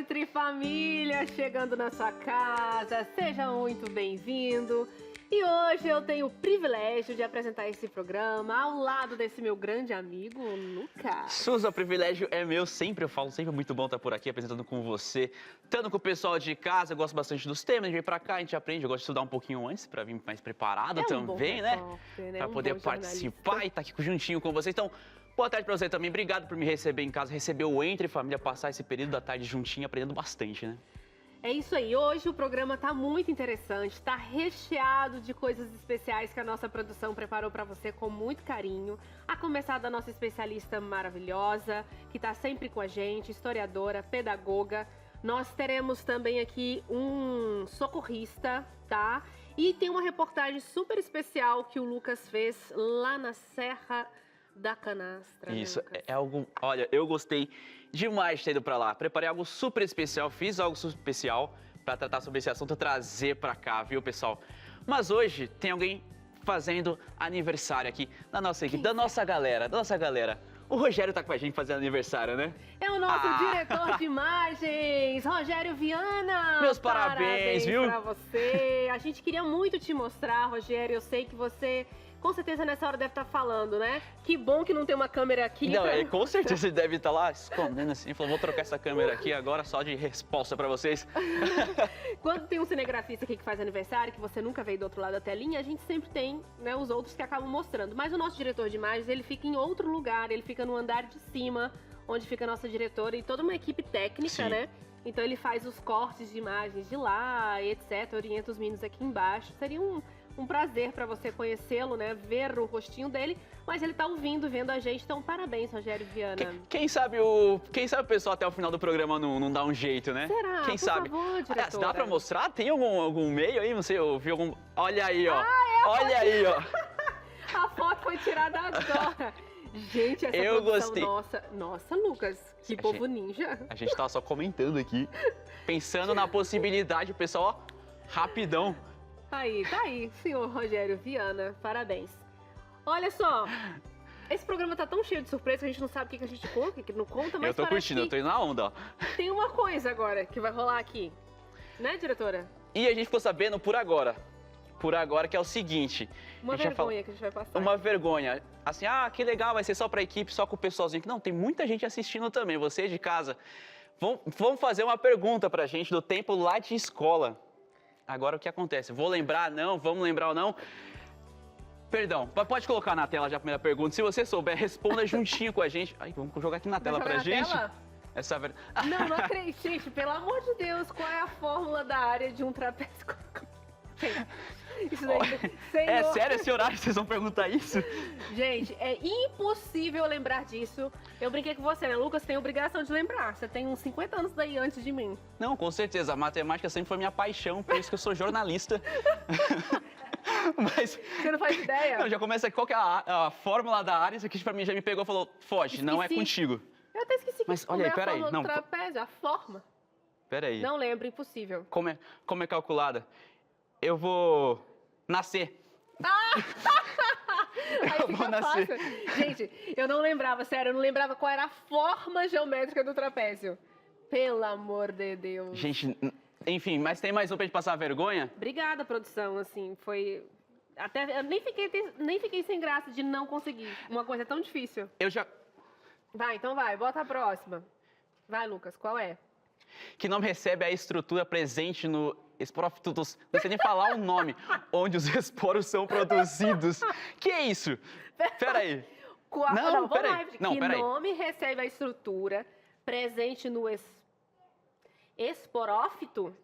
Trifamília, chegando na sua casa, seja muito bem-vindo. E hoje eu tenho o privilégio de apresentar esse programa ao lado desse meu grande amigo, Lucas. Suza, o privilégio é meu, eu falo, sempre é muito bom estar por aqui apresentando com você, estando com o pessoal de casa. Eu gosto bastante dos temas, a gente vem pra cá, a gente aprende, eu gosto de estudar um pouquinho antes pra vir mais preparado também, né? Pra poder participar e estar aqui juntinho com vocês. Então, boa tarde pra você também, obrigado por me receber em casa, receber o Entre Família, passar esse período da tarde juntinho, aprendendo bastante, né? É isso aí, hoje o programa tá muito interessante, tá recheado de coisas especiais que a nossa produção preparou para você com muito carinho. A começar da nossa especialista maravilhosa, que tá sempre com a gente, historiadora, pedagoga. Nós teremos também aqui um socorrista, tá? E tem uma reportagem super especial que o Lucas fez lá na Serra da Canastra. Isso, né, é algo... Olha, eu gostei demais de ter ido pra lá. Preparei algo super especial, fiz algo super especial pra tratar sobre esse assunto, trazer pra cá, viu, pessoal? Mas hoje tem alguém fazendo aniversário aqui na nossa equipe, da nossa galera. O Rogério tá com a gente fazendo aniversário, né? É o nosso diretor de imagens, Rogério Viana. Meus parabéns, viu? Pra você. A gente queria muito te mostrar, Rogério. Eu sei que você, com certeza, nessa hora deve estar falando, né? Que bom que não tem uma câmera aqui. Não, com certeza ele deve estar lá escondendo assim. Falou, vou trocar essa câmera aqui agora só de resposta pra vocês. Quando tem um cinegrafista aqui que faz aniversário, que você nunca veio do outro lado da telinha, a gente sempre tem, né, os outros que acabam mostrando. Mas o nosso diretor de imagens, ele fica em outro lugar, ele fica no andar de cima, onde fica a nossa diretora e toda uma equipe técnica, Sim. né? Então ele faz os cortes de imagens de lá, e etc. Orienta os meninos aqui embaixo. Seria um prazer para você conhecê-lo, né? Ver o rostinho dele. Mas ele tá ouvindo, vendo a gente. Então, parabéns, Rogério Viana. Quem sabe o pessoal até o final do programa não dá um jeito, né? Será? Quem Por sabe? favor, diretora. Dá pra mostrar? Tem algum meio aí? Não sei, eu vi algum... Olha aí, ó. Olha aí, ó. A foto foi tirada agora. Gente, essa Eu produção gostei. Nossa, Lucas, que povo ninja. A gente tava só comentando aqui, pensando na possibilidade, o pessoal, ó, rapidão. Tá aí, senhor Rogério Viana, parabéns. Olha só, esse programa tá tão cheio de surpresa que a gente não sabe o que a gente conta, o que não conta, mas Eu tô curtindo, eu tô indo na onda, ó. Tem uma coisa agora que vai rolar aqui, né, diretora? E a gente ficou sabendo por agora, que é o seguinte... Uma vergonha que a gente vai passar. Uma vergonha. Assim, que legal, vai ser só pra equipe, só com o pessoalzinho. Não, tem muita gente assistindo também, você de casa. Vamos fazer uma pergunta pra gente do tempo lá de escola. Agora o que acontece? Vou lembrar, não? Vamos lembrar ou não? Perdão, pode colocar na tela já a primeira pergunta. Se você souber, responda juntinho com a gente. Ai, vamos jogar aqui na tela pra gente. Tela? Não acredito. Gente, pelo amor de Deus, qual é a fórmula da área de um trapézio? Isso daí, é sério esse horário? Vocês vão perguntar isso? Gente, é impossível lembrar disso. Eu brinquei com você, né? Lucas tem obrigação de lembrar. Você tem uns 50 anos daí antes de mim. Não, com certeza. A matemática sempre foi minha paixão, por isso que eu sou jornalista. Mas... Você não faz ideia? Não, já começa aqui. Qual que é a fórmula da área? Isso aqui pra mim já me pegou e falou, foge, não é contigo. Eu até esqueci Mas, que olha aí, é a peraí, fórmula do trapézio, a forma. Peraí. Não lembro, impossível. Como é calculada? Eu vou nascer. Aí fica fácil. Gente, eu não lembrava, sério, eu não lembrava qual era a forma geométrica do trapézio. Pelo amor de Deus. Gente, enfim, mas tem mais um pra gente passar vergonha? Obrigada, produção, assim, foi... Até, eu nem fiquei sem graça de não conseguir. Uma coisa tão difícil. Vai, então vai, bota a próxima. Vai, Lucas, qual é? Que nome recebe a estrutura presente no esporófitos, não sei nem falar o nome, onde os esporos são produzidos. Que é isso? Peraí. Que nome recebe a estrutura presente no esporófito?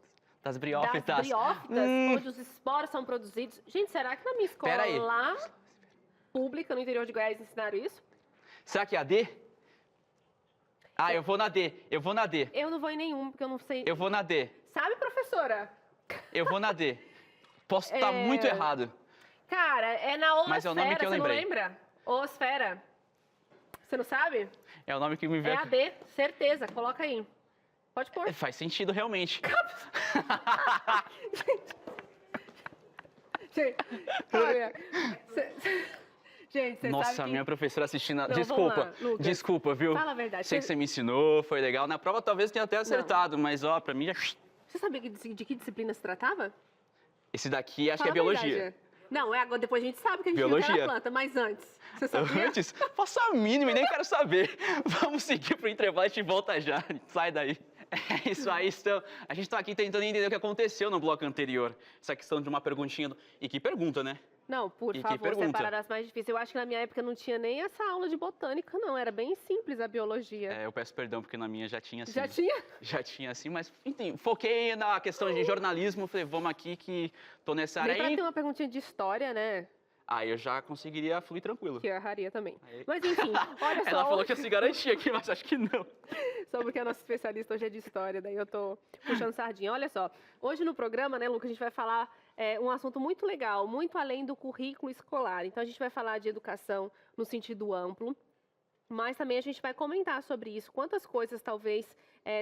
Das briófitas. Onde os esporos são produzidos. Gente, será que na minha escola lá, pública, no interior de Goiás, ensinaram isso? Será que é a D? Eu vou na D. Eu não vou em nenhum, porque eu não sei. Eu vou na D. Sabe, professora? Eu vou na D. Posso estar muito errado. Cara, é na Osfera, mas é o nome que eu lembrei. Você não lembra? Osfera. Você não sabe? É o nome que me veio. É a D, certeza. Coloca aí. Pode pôr. Faz sentido, realmente. Gente, olha, Gente, você Nossa, sabe que... minha professora assistindo. Não, Desculpa, vamos lá, Lucas. desculpa, viu? Fala a verdade. Sei que você me ensinou, foi legal. Na prova talvez tenha até acertado, mas ó, pra mim já. Você sabia de que disciplina se tratava? Esse daqui acho Fala que é a verdade. biologia. Não, agora depois a gente sabe que a gente viu Biologia. aquela planta, mas antes, você sabia? Antes, faço a mínima e nem quero saber. Vamos seguir pro intervalo, a gente volta já. Sai daí. É isso aí, então. A gente tá aqui tentando entender o que aconteceu no bloco anterior. Essa questão de uma perguntinha. E que pergunta, né? Não, por E que favor, pergunta? separar as mais difíceis. Eu acho que na minha época não tinha nem essa aula de botânica, não. Era bem simples a biologia. É, eu peço perdão, porque na minha já tinha assim. Já tinha? Já tinha assim, mas enfim, foquei na questão de jornalismo. Falei, vamos aqui que tô nessa área Nem pra aí. ter uma perguntinha de história, né? Aí eu já conseguiria fluir tranquilo. Que eu erraria também. Aí- Mas enfim, olha só. Ela falou que ia se garantir aqui, mas acho que não. Só porque a nossa especialista hoje é de história, daí eu tô puxando sardinha. Olha só, hoje no programa, né, Lucas, a gente vai falar um assunto muito legal, muito além do currículo escolar. Então a gente vai falar de educação no sentido amplo, mas também a gente vai comentar sobre isso, quantas coisas talvez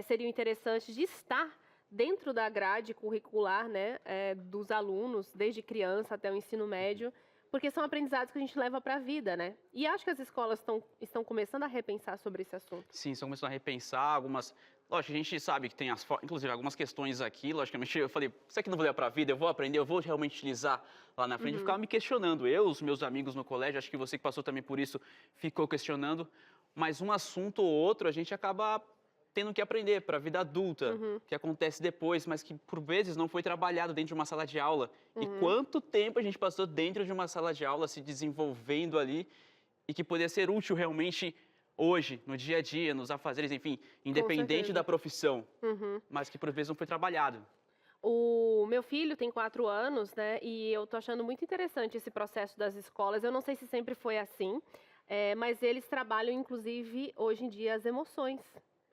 seriam interessantes de estar dentro da grade curricular, né, dos alunos, desde criança até o ensino médio, porque são aprendizados que a gente leva para a vida, né? E acho que as escolas estão começando a repensar sobre esse assunto. Sim, estão começando a repensar algumas. Lógico, a gente sabe que tem inclusive algumas questões aqui, logicamente, eu falei, isso aqui não vou levar para a vida, eu vou aprender, eu vou realmente utilizar lá na frente. Eu ficava me questionando, os meus amigos no colégio, acho que você que passou também por isso, ficou questionando, mas um assunto ou outro a gente acaba tendo que aprender para a vida adulta, que acontece depois, mas que por vezes não foi trabalhado dentro de uma sala de aula. E quanto tempo a gente passou dentro de uma sala de aula se desenvolvendo ali e que poderia ser útil realmente hoje, no dia a dia, nos afazeres, enfim, independente da profissão, mas que por vezes não foi trabalhado. O meu filho tem 4 anos, né? E eu tô achando muito interessante esse processo das escolas. Eu não sei se sempre foi assim, mas eles trabalham, inclusive, hoje em dia, as emoções.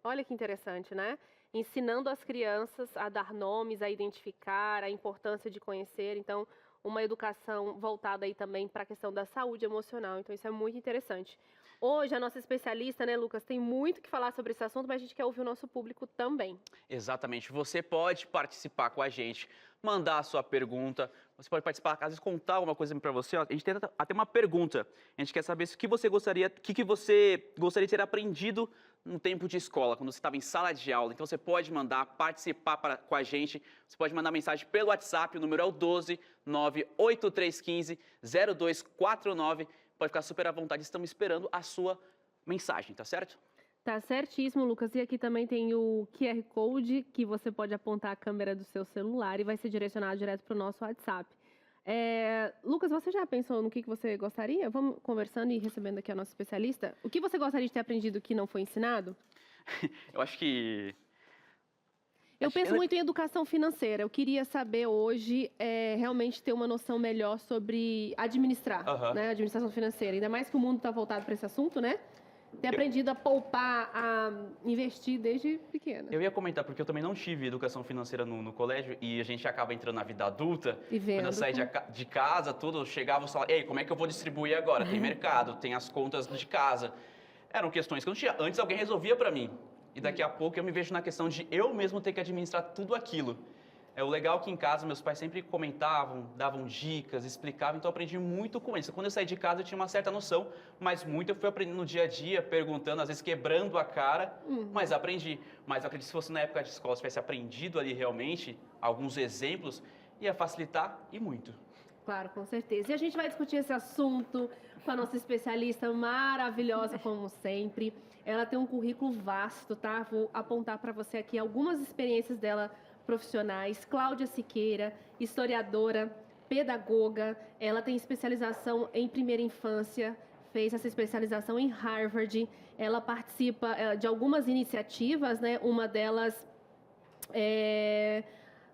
Olha que interessante, né? Ensinando as crianças a dar nomes, a identificar, a importância de conhecer. Então, uma educação voltada aí também para a questão da saúde emocional. Então, isso é muito interessante. Hoje, a nossa especialista, né, Lucas, tem muito que falar sobre esse assunto, mas a gente quer ouvir o nosso público também. Exatamente. Você pode participar com a gente, mandar a sua pergunta, você pode participar, às vezes contar alguma coisa para você. A gente tem até uma pergunta. A gente quer saber o que você gostaria de ter aprendido no tempo de escola, quando você estava em sala de aula. Então você pode mandar, participar com a gente. Você pode mandar mensagem pelo WhatsApp, o número é o 12 98315 0249. Pode ficar super à vontade, estamos esperando a sua mensagem, tá certo? Tá certíssimo, Lucas. E aqui também tem o QR Code, que você pode apontar a câmera do seu celular e vai ser direcionado direto para o nosso WhatsApp. Lucas, você já pensou no que você gostaria? Vamos conversando e recebendo aqui a nossa especialista. O que você gostaria de ter aprendido que não foi ensinado? Eu acho que... Eu penso muito em educação financeira. Eu queria saber hoje, realmente ter uma noção melhor sobre administrar, né? Administração financeira. Ainda mais que o mundo está voltado para esse assunto, né? Ter aprendido a poupar, a investir desde pequena. Eu ia comentar, porque eu também não tive educação financeira no colégio e a gente acaba entrando na vida adulta. E vendo. Quando eu saí de casa, tudo, chegava e falava, ei, como é que eu vou distribuir agora? Tem mercado, tem as contas de casa. Eram questões que eu não tinha. Antes alguém resolvia para mim. E daqui a pouco eu me vejo na questão de eu mesmo ter que administrar tudo aquilo. O legal é que em casa meus pais sempre comentavam, davam dicas, explicavam, então eu aprendi muito com eles. Quando eu saí de casa eu tinha uma certa noção, mas muito eu fui aprendendo no dia a dia, perguntando, às vezes quebrando a cara, mas aprendi. Mas eu acredito que se fosse na época de escola, se tivesse aprendido ali realmente alguns exemplos, ia facilitar e muito. Claro, com certeza. E a gente vai discutir esse assunto com a nossa especialista maravilhosa, como sempre. Ela tem um currículo vasto, tá? Vou apontar para você aqui algumas experiências dela profissionais. Cláudia Siqueira, historiadora, pedagoga. Ela tem especialização em primeira infância, fez essa especialização em Harvard. Ela participa de algumas iniciativas, né? Uma delas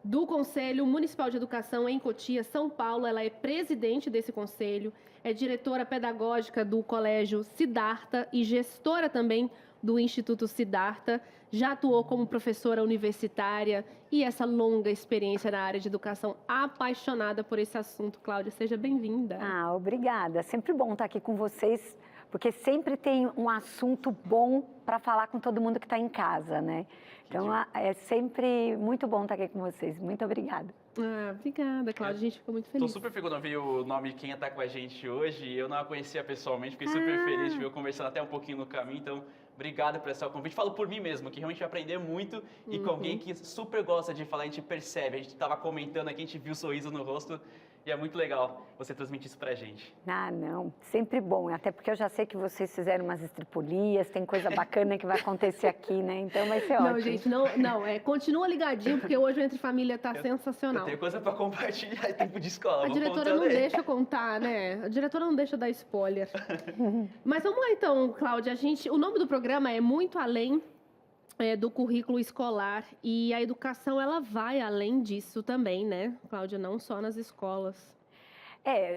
do Conselho Municipal de Educação em Cotia, São Paulo. Ela é presidente desse conselho, é diretora pedagógica do Colégio Siddhartha e gestora também do Instituto Siddhartha. Já atuou como professora universitária e essa longa experiência na área de educação, apaixonada por esse assunto. Cláudia, seja bem-vinda. Obrigada. Sempre bom estar aqui com vocês porque sempre tem um assunto bom para falar com todo mundo que está em casa, né? Então, é sempre muito bom estar aqui com vocês. Muito obrigada. Obrigada, Cláudia. A gente ficou muito feliz. Tô super feliz quando eu vi o nome de quem está com a gente hoje. Eu não a conhecia pessoalmente, fiquei super feliz de ver eu conversando até um pouquinho no caminho. Então, obrigado por esse convite. Falo por mim mesmo, que realmente vai aprender muito. E com alguém que super gosta de falar, a gente percebe. A gente estava comentando aqui, a gente viu o sorriso no rosto. E é muito legal você transmitir isso pra gente. Não, sempre bom. Até porque eu já sei que vocês fizeram umas estripulias, tem coisa bacana que vai acontecer aqui, né? Então vai ser ótimo. Não, gente, continua ligadinho, porque hoje o Entre Família tá sensacional. Eu tenho coisa pra compartilhar, é tempo de escola. A diretora não deixa contar, né? A diretora não deixa dar spoiler. Mas vamos lá então, Cláudia. O nome do programa é Muito Além do Currículo Escolar, e a educação ela vai além disso também, né, Cláudia? Não só nas escolas.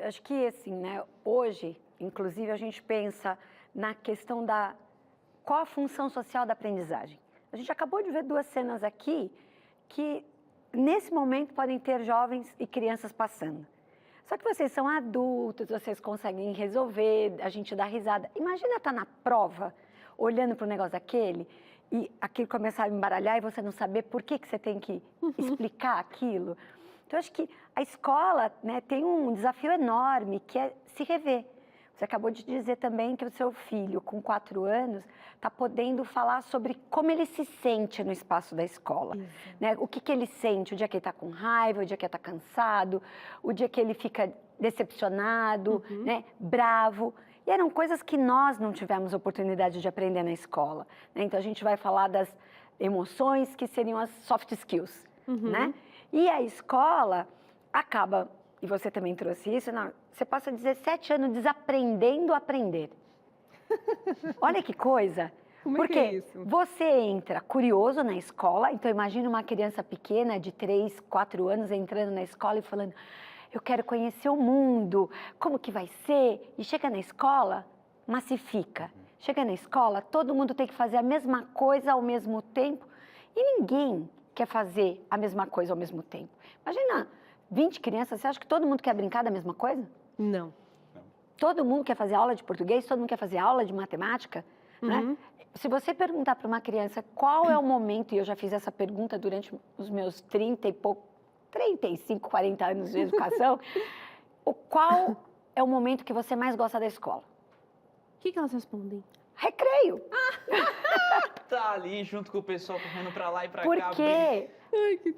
Acho que assim, né? Hoje, inclusive, a gente pensa na questão qual a função social da aprendizagem. A gente acabou de ver 2 cenas aqui que, nesse momento, podem ter jovens e crianças passando. Só que vocês são adultos, vocês conseguem resolver, a gente dá risada. Imagina estar na prova, olhando para o negócio daquele, e aquilo começar a embaralhar e você não saber por que você tem que explicar aquilo. Então, acho que a escola, né, tem um desafio enorme, que é se rever. Você acabou de dizer também que o seu filho, com 4 anos, está podendo falar sobre como ele se sente no espaço da escola. Né? O que ele sente, o dia que ele está com raiva, o dia que ele está cansado, o dia que ele fica decepcionado, né, bravo. E eram coisas que nós não tivemos oportunidade de aprender na escola. Né? Então, a gente vai falar das emoções, que seriam as soft skills. Né? E a escola acaba, e você também trouxe isso, você passa 17 anos desaprendendo a aprender. Olha que coisa. Porque é isso? Você entra curioso na escola, então imagina uma criança pequena de 3, 4 anos entrando na escola e falando: eu quero conhecer o mundo, como que vai ser? E chega na escola, massifica. Chega na escola, todo mundo tem que fazer a mesma coisa ao mesmo tempo e ninguém quer fazer a mesma coisa ao mesmo tempo. Imagina 20 crianças, você acha que todo mundo quer brincar da mesma coisa? Não. Todo mundo quer fazer aula de português, todo mundo quer fazer aula de matemática, né? Se você perguntar para uma criança qual é o momento, e eu já fiz essa pergunta durante os meus 35, 40 anos de educação, qual é o momento que você mais gosta da escola? O que elas respondem? Recreio. Tá ali junto com o pessoal correndo pra lá e pra cá. Porque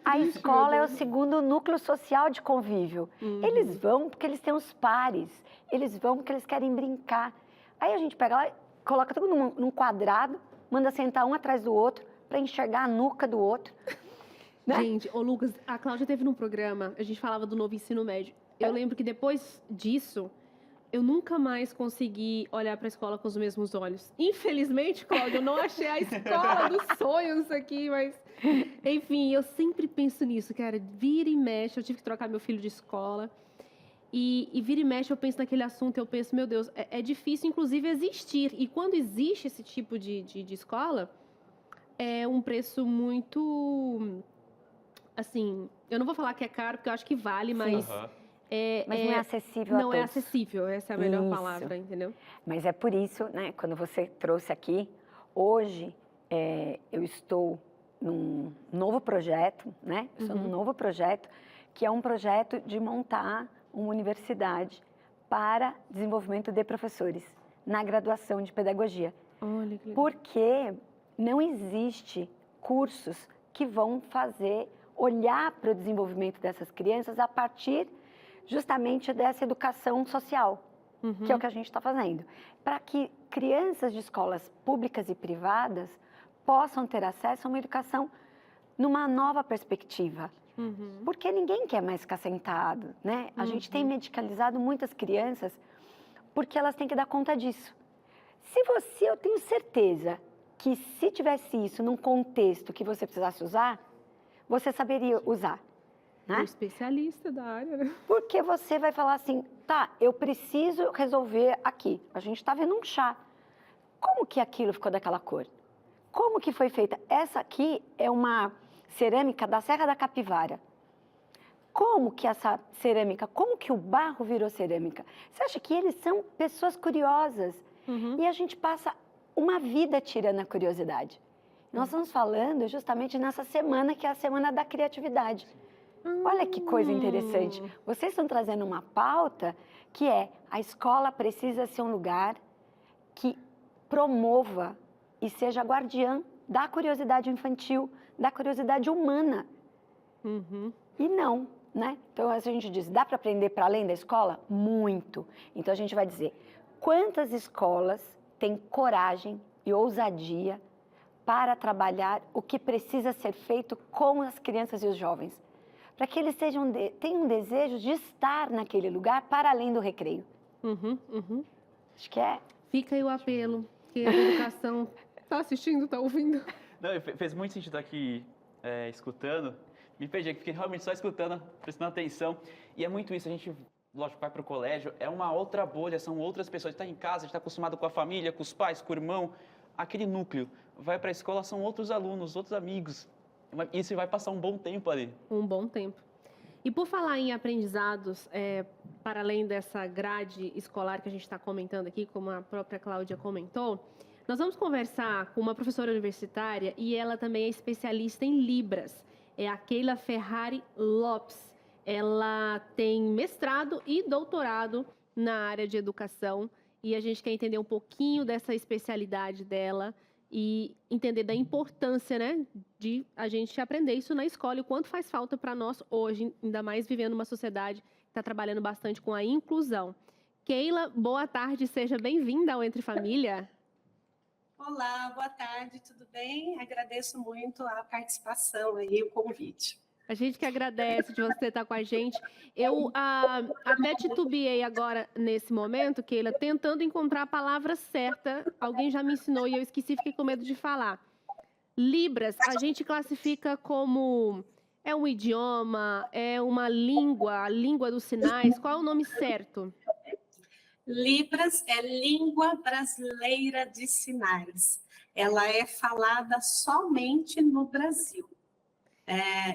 a escola é o segundo núcleo social de convívio. Eles vão porque eles têm os pares, eles vão porque eles querem brincar. Aí a gente pega lá, coloca todo mundo num quadrado, manda sentar um atrás do outro para enxergar a nuca do outro. Né? Gente, Lucas, a Cláudia teve num programa, a gente falava do novo ensino médio. Eu lembro que depois disso, eu nunca mais consegui olhar para a escola com os mesmos olhos. Infelizmente, Cláudia, eu não achei a escola dos sonhos aqui, mas... Enfim, eu sempre penso nisso, cara. Vira e mexe, eu tive que trocar meu filho de escola. E vira e mexe, eu penso naquele assunto, eu penso, meu Deus, é difícil, inclusive, existir. E quando existe esse tipo de escola, é um preço muito... Assim, eu não vou falar que é caro, porque eu acho que vale, mas... Mas não é acessível a todos. Não é acessível, essa é a melhor palavra, entendeu? Mas é por isso, né, quando você trouxe aqui, hoje eu estou num novo projeto, né? Estou num novo projeto, que é um projeto de montar uma universidade para desenvolvimento de professores na graduação de pedagogia. Olha que legal. Porque não existe cursos que vão olhar para o desenvolvimento dessas crianças a partir justamente dessa educação social, que é o que a gente está fazendo. Para que crianças de escolas públicas e privadas possam ter acesso a uma educação numa nova perspectiva. Porque ninguém quer mais ficar sentado, né? A gente tem medicalizado muitas crianças porque elas têm que dar conta disso. Eu tenho certeza que se tivesse isso num contexto que você precisasse usar, você saberia usar. Né? Um especialista da área, né? Porque você vai falar assim, tá, eu preciso resolver aqui. A gente está vendo um chá. Como que aquilo ficou daquela cor? Como que foi feita? Essa aqui é uma cerâmica da Serra da Capivara. Como que essa cerâmica, como que o barro virou cerâmica? Você acha que eles são pessoas curiosas? E a gente passa uma vida tirando a curiosidade. Nós estamos falando justamente nessa semana, que é a Semana da Criatividade. Olha que coisa interessante. Vocês estão trazendo uma pauta que é: a escola precisa ser um lugar que promova e seja guardiã da curiosidade infantil, da curiosidade humana. E não, né? Então, a gente diz, dá para aprender para além da escola? Muito. Então, a gente vai dizer, quantas escolas têm coragem e ousadia para trabalhar o que precisa ser feito com as crianças e os jovens? Para que eles tenham um desejo de estar naquele lugar para além do recreio. Acho que é. Fica aí o apelo, que a educação está assistindo, está ouvindo. Não, fez muito sentido estar aqui escutando. Me perdi, fiquei realmente só escutando, prestando atenção. E é muito isso, a gente, lógico, vai para o colégio, é uma outra bolha, são outras pessoas. A gente está em casa, a gente está acostumado com a família, com os pais, com o irmão, aquele núcleo. Vai para a escola, são outros alunos, outros amigos. E você vai passar um bom tempo ali. Um bom tempo. E por falar em aprendizados, para além dessa grade escolar que a gente está comentando aqui, como a própria Cláudia comentou, nós vamos conversar com uma professora universitária e ela também é especialista em Libras. É a Keila Ferrari Lopes. Ela tem mestrado e doutorado na área de educação e a gente quer entender um pouquinho dessa especialidade dela e entender da importância, né, de a gente aprender isso na escola e o quanto faz falta para nós hoje, ainda mais vivendo numa sociedade que está trabalhando bastante com a inclusão. Keila, boa tarde, seja bem-vinda ao Entre Família. Olá, boa tarde, tudo bem? Agradeço muito a participação e o convite. A gente que agradece de você estar com a gente. Eu até titubeei agora, nesse momento, Keila, tentando encontrar a palavra certa. Alguém já me ensinou e eu esqueci, fiquei com medo de falar. Libras, a gente classifica como... É um idioma, é uma língua, a língua dos sinais. Qual é o nome certo? Libras é Língua Brasileira de Sinais. Ela é falada somente no Brasil.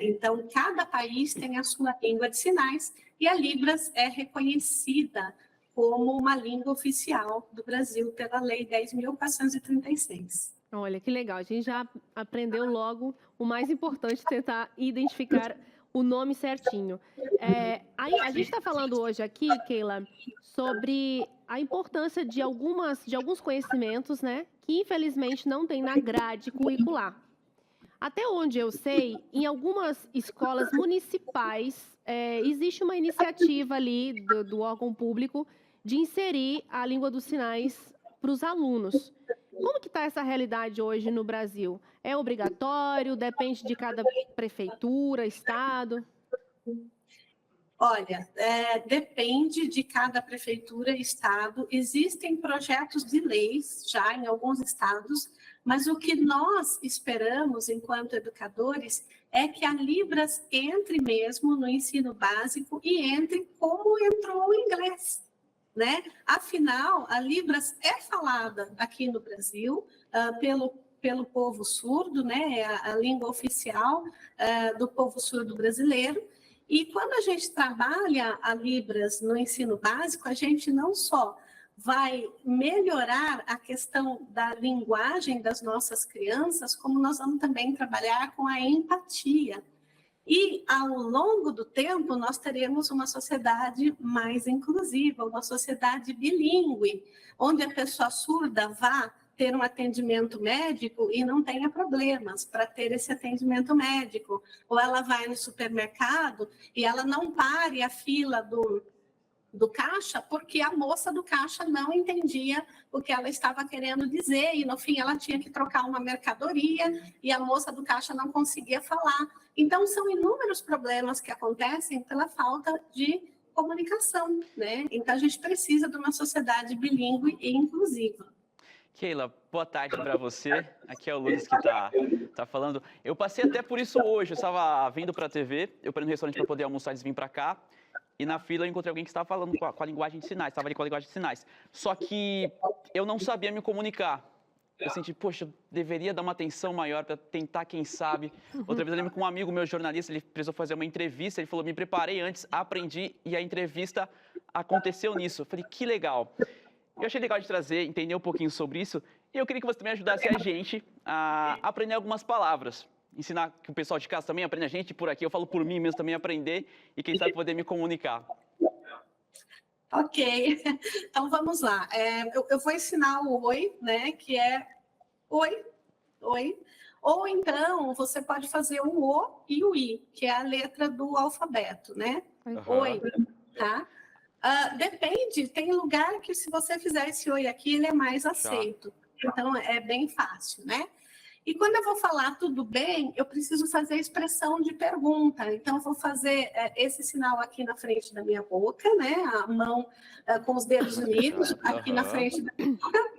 Então, cada país tem a sua língua de sinais e a Libras é reconhecida como uma língua oficial do Brasil pela Lei 10.436. Olha, que legal. A gente já aprendeu logo o mais importante, tentar identificar o nome certinho. Aí, a gente está falando hoje aqui, Keila, sobre a importância de alguns conhecimentos, né, que infelizmente não tem na grade curricular. Até onde eu sei, em algumas escolas municipais, existe uma iniciativa ali do órgão público de inserir a língua dos sinais para os alunos. Como que está essa realidade hoje no Brasil? É obrigatório? Depende de cada prefeitura, estado? Olha, depende de cada prefeitura e estado. Existem projetos de leis já em alguns estados, mas o que nós esperamos, enquanto educadores, é que a Libras entre mesmo no ensino básico e entre como entrou o inglês, né? Afinal, a Libras é falada aqui no Brasil pelo povo surdo, né? É a língua oficial do povo surdo brasileiro. E quando a gente trabalha a Libras no ensino básico, a gente não só vai melhorar a questão da linguagem das nossas crianças, como nós vamos também trabalhar com a empatia. E, ao longo do tempo, nós teremos uma sociedade mais inclusiva, uma sociedade bilíngue, onde a pessoa surda vá ter um atendimento médico e não tenha problemas para ter esse atendimento médico. Ou ela vai no supermercado e ela não pare a fila do caixa, porque a moça do caixa não entendia o que ela estava querendo dizer, e no fim ela tinha que trocar uma mercadoria, e a moça do caixa não conseguia falar. Então, são inúmeros problemas que acontecem pela falta de comunicação, né? Então, a gente precisa de uma sociedade bilíngue e inclusiva. Keila, boa tarde para você. Aqui é o Lucas que tá falando. Eu passei até por isso hoje. Eu estava vindo para a TV, eu parei no restaurante para poder almoçar e vim para cá. E na fila eu encontrei alguém que estava falando com a linguagem de sinais, estava ali com a linguagem de sinais. Só que eu não sabia me comunicar. Eu senti, poxa, eu deveria dar uma atenção maior para tentar, quem sabe. Outra vez eu lembro que um amigo meu, jornalista, ele precisou fazer uma entrevista, ele falou, me preparei antes, aprendi, e a entrevista aconteceu nisso. Eu falei, que legal. Eu achei legal de trazer, entender um pouquinho sobre isso. E eu queria que você também ajudasse a gente a aprender algumas palavras. Ensinar que o pessoal de casa também aprenda a gente por aqui. Eu falo por mim mesmo também aprender e quem sabe poder me comunicar. Ok, então vamos lá. Eu vou ensinar o oi, né? Que é oi, oi. Ou então você pode fazer o O e o I, que é a letra do alfabeto, né? Oi, tá? Depende, tem lugar que se você fizer esse oi aqui, ele é mais aceito. Então, é bem fácil, né? E quando eu vou falar tudo bem, eu preciso fazer a expressão de pergunta. Então, eu vou fazer esse sinal aqui na frente da minha boca, né? A mão com os dedos unidos aqui na frente da minha boca,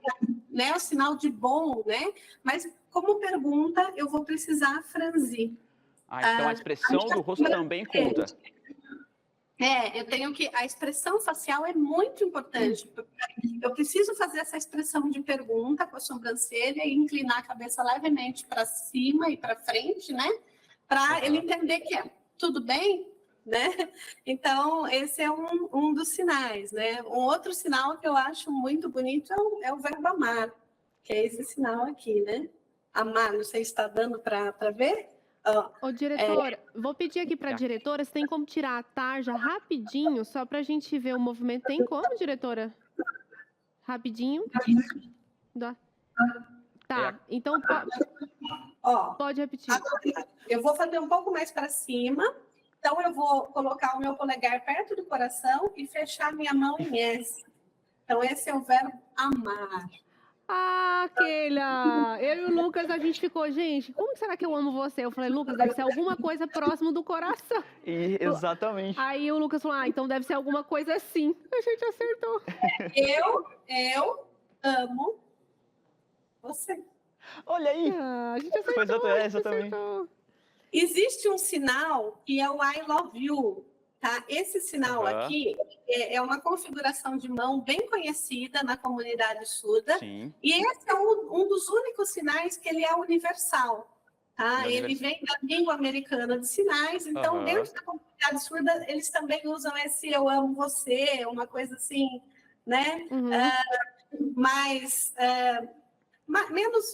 né? O sinal de bom, né? Mas como pergunta, eu vou precisar franzir. Então a expressão do rosto também conta. Eu tenho que... A expressão facial é muito importante. Eu preciso fazer essa expressão de pergunta com a sobrancelha e inclinar a cabeça levemente para cima e para frente, né? Para ele entender que é tudo bem, né? Então, esse é um dos sinais, né? Um outro sinal que eu acho muito bonito é o verbo amar, que é esse sinal aqui, né? Amar, não sei se está dando para ver. Ô, diretora, vou pedir aqui para a diretora se tem como tirar a tarja rapidinho, só para a gente ver o movimento. Tem como, diretora? Rapidinho? Tá, então pode repetir. Eu vou fazer um pouco mais para cima. Então, eu vou colocar o meu polegar perto do coração e fechar minha mão em S. Então, esse é o verbo amar. Ah, Keila! Eu e o Lucas, a gente ficou, gente, como será que eu amo você? Eu falei, Lucas, deve ser alguma coisa próximo do coração. Exatamente. Aí o Lucas falou, então deve ser alguma coisa assim. A gente acertou. Eu amo você. Olha aí! A gente acertou, exatamente. Existe um sinal que é o I love you, tá? Esse sinal aqui é uma configuração de mão bem conhecida na comunidade surda. Sim. E esse é um dos únicos sinais que ele é universal, tá? Ele vem da língua americana de sinais. Então, dentro da comunidade surda, eles também usam esse eu amo você, uma coisa assim, né?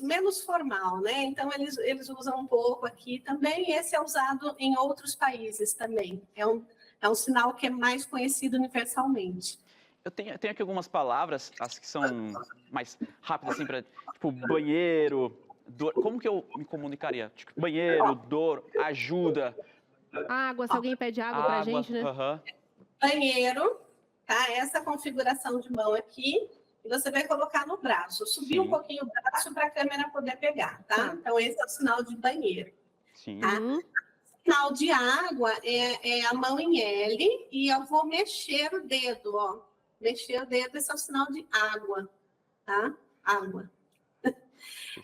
Menos formal, né? Então, eles usam um pouco aqui também. Esse é usado em outros países também. É um sinal que é mais conhecido universalmente. Eu tenho aqui algumas palavras, as que são mais rápidas, assim, para tipo banheiro, dor. Como que eu me comunicaria? Tipo, banheiro, dor, ajuda. Água, se alguém pede água pra gente, né? Banheiro, tá? Essa configuração de mão aqui. E você vai colocar no braço. Subir um pouquinho o braço para a câmera poder pegar, tá? Então, esse é o sinal de banheiro. Sim. Tá? Sinal de água é a mão em L e eu vou mexer o dedo, ó. Mexer o dedo, esse é o sinal de água, tá? Água.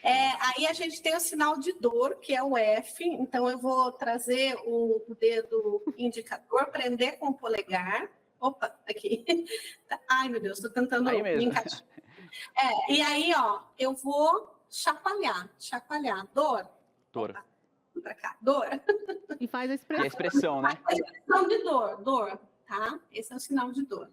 Aí a gente tem o sinal de dor, que é o F. Então, eu vou trazer o dedo indicador, prender com o polegar. Opa, aqui. Ai, meu Deus, estou tentando me encaixar. E aí, ó, eu vou chacoalhar. Dor. Opa, pra cá, dor. E faz a expressão. E a expressão, né? A expressão de dor, tá? Esse é o sinal de dor.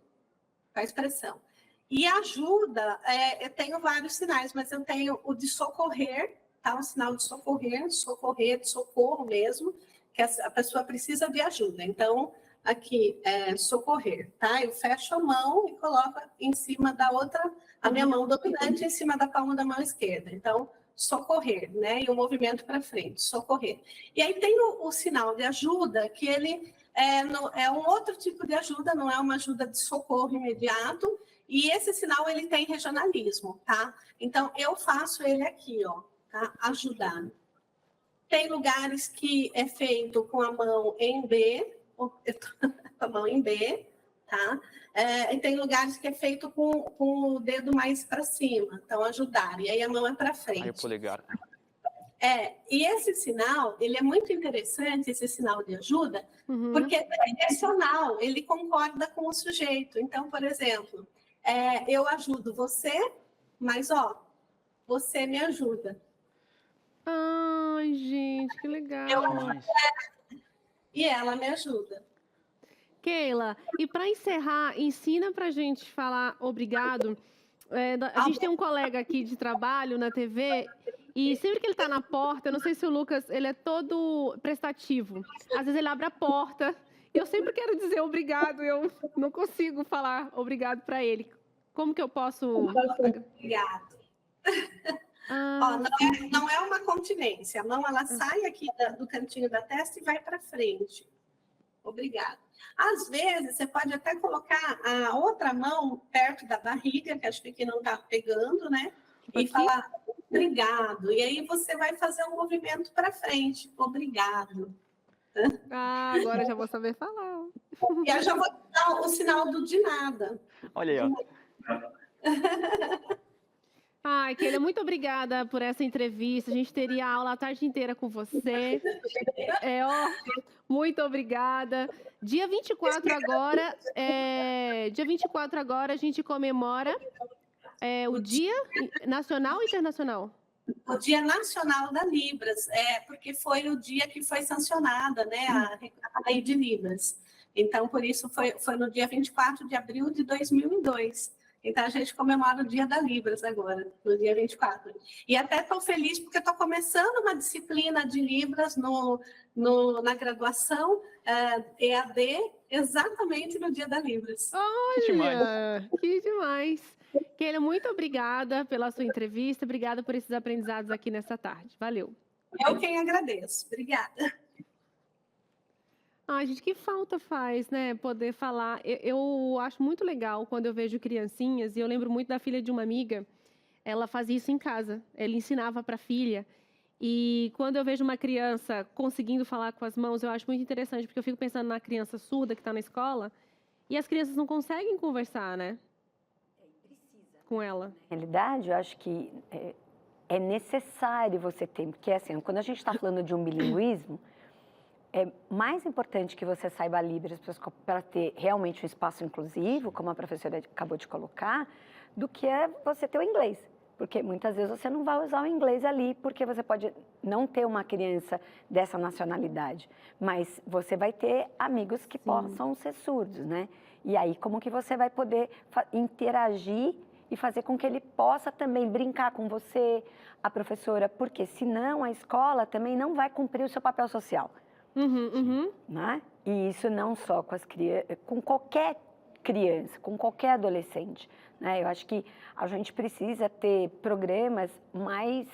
A expressão. E ajuda, eu tenho vários sinais, mas eu tenho o de socorrer, tá? Um sinal de socorrer, de socorro mesmo, que a pessoa precisa de ajuda. Então, aqui, socorrer, tá? Eu fecho a mão e coloco em cima da outra, a minha mão dominante em cima da palma da mão esquerda. Então, socorrer, né? E o movimento para frente, socorrer. E aí tem o sinal de ajuda, que ele é um outro tipo de ajuda, não é uma ajuda de socorro imediato, e esse sinal, ele tem regionalismo, tá? Então, eu faço ele aqui, ó, tá? Ajudar. Tem lugares que é feito com a mão em B, com a mão em B, tá? E tem lugares que é feito com o dedo mais para cima, então ajudar, e aí a mão é para frente. Aí o polegar. E esse sinal, ele é muito interessante, esse sinal de ajuda, porque é direcional, ele concorda com o sujeito. Então, por exemplo, eu ajudo você, mas, ó, você me ajuda. Ai, gente, que legal. E ela me ajuda. Keila, e para encerrar, ensina pra gente falar obrigado A gente tem um colega aqui de trabalho na TV e sempre que ele está na porta, eu não sei se o Lucas, ele é todo prestativo. Às vezes ele abre a porta e eu sempre quero dizer obrigado, eu não consigo falar obrigado para ele. Como que eu posso... Obrigado. Ó, não é uma continência. A mão, ela sai aqui do cantinho da testa e vai para frente. Obrigado. Às vezes, você pode até colocar a outra mão perto da barriga, que acho que aqui não está pegando, né? E falar obrigado. E aí você vai fazer um movimento para frente. Obrigado. Ah, agora eu já vou saber falar. E eu já vou dar o sinal do de nada. Olha aí, ó. Ai, Keila, muito obrigada por essa entrevista. A gente teria aula a tarde inteira com você. Muito obrigada. Dia 24 agora, a gente comemora o Dia Nacional ou Internacional? O Dia Nacional da Libras, porque foi o dia que foi sancionada, né, a Lei de Libras. Então, por isso, foi no dia 24 de abril de 2002. Então, a gente comemora o Dia da Libras agora, no dia 24. E até estou feliz porque estou começando uma disciplina de Libras na graduação EAD, exatamente no Dia da Libras. Olha, que demais. Keila, muito obrigada pela sua entrevista, obrigada por esses aprendizados aqui nessa tarde. Valeu. Eu quem agradeço. Obrigada. Ai, gente, que falta faz, né, poder falar. Eu acho muito legal quando eu vejo criancinhas, e eu lembro muito da filha de uma amiga, ela fazia isso em casa, ela ensinava para a filha, e quando eu vejo uma criança conseguindo falar com as mãos, eu acho muito interessante, porque eu fico pensando na criança surda que está na escola, e as crianças não conseguem conversar, né, com ela. Na realidade, eu acho que é necessário você ter, porque assim, quando a gente está falando de um bilinguismo, é mais importante que você saiba Libras para ter realmente um espaço inclusivo, como a professora acabou de colocar, do que você ter o inglês. Porque muitas vezes você não vai usar o inglês ali, porque você pode não ter uma criança dessa nacionalidade, mas você vai ter amigos que possam ser surdos, né? E aí, como que você vai poder interagir e fazer com que ele possa também brincar com você, a professora, porque senão a escola também não vai cumprir o seu papel social. Né? E isso não só com as crianças, com qualquer criança, com qualquer adolescente, né? Eu acho que a gente precisa ter programas mais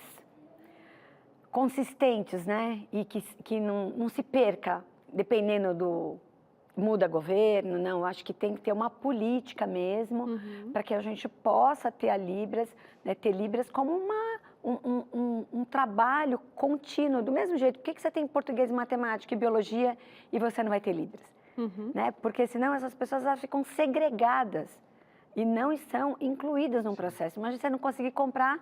consistentes, né? E que não se perca, dependendo do... muda governo, não. Eu acho que tem que ter uma política mesmo, para que a gente possa ter a Libras, né? Ter Libras como um trabalho contínuo, do mesmo jeito. Por que você tem português, matemática e biologia e você não vai ter Libras? Né? Porque senão essas pessoas elas ficam segregadas e não estão incluídas no processo. Imagina você não conseguir comprar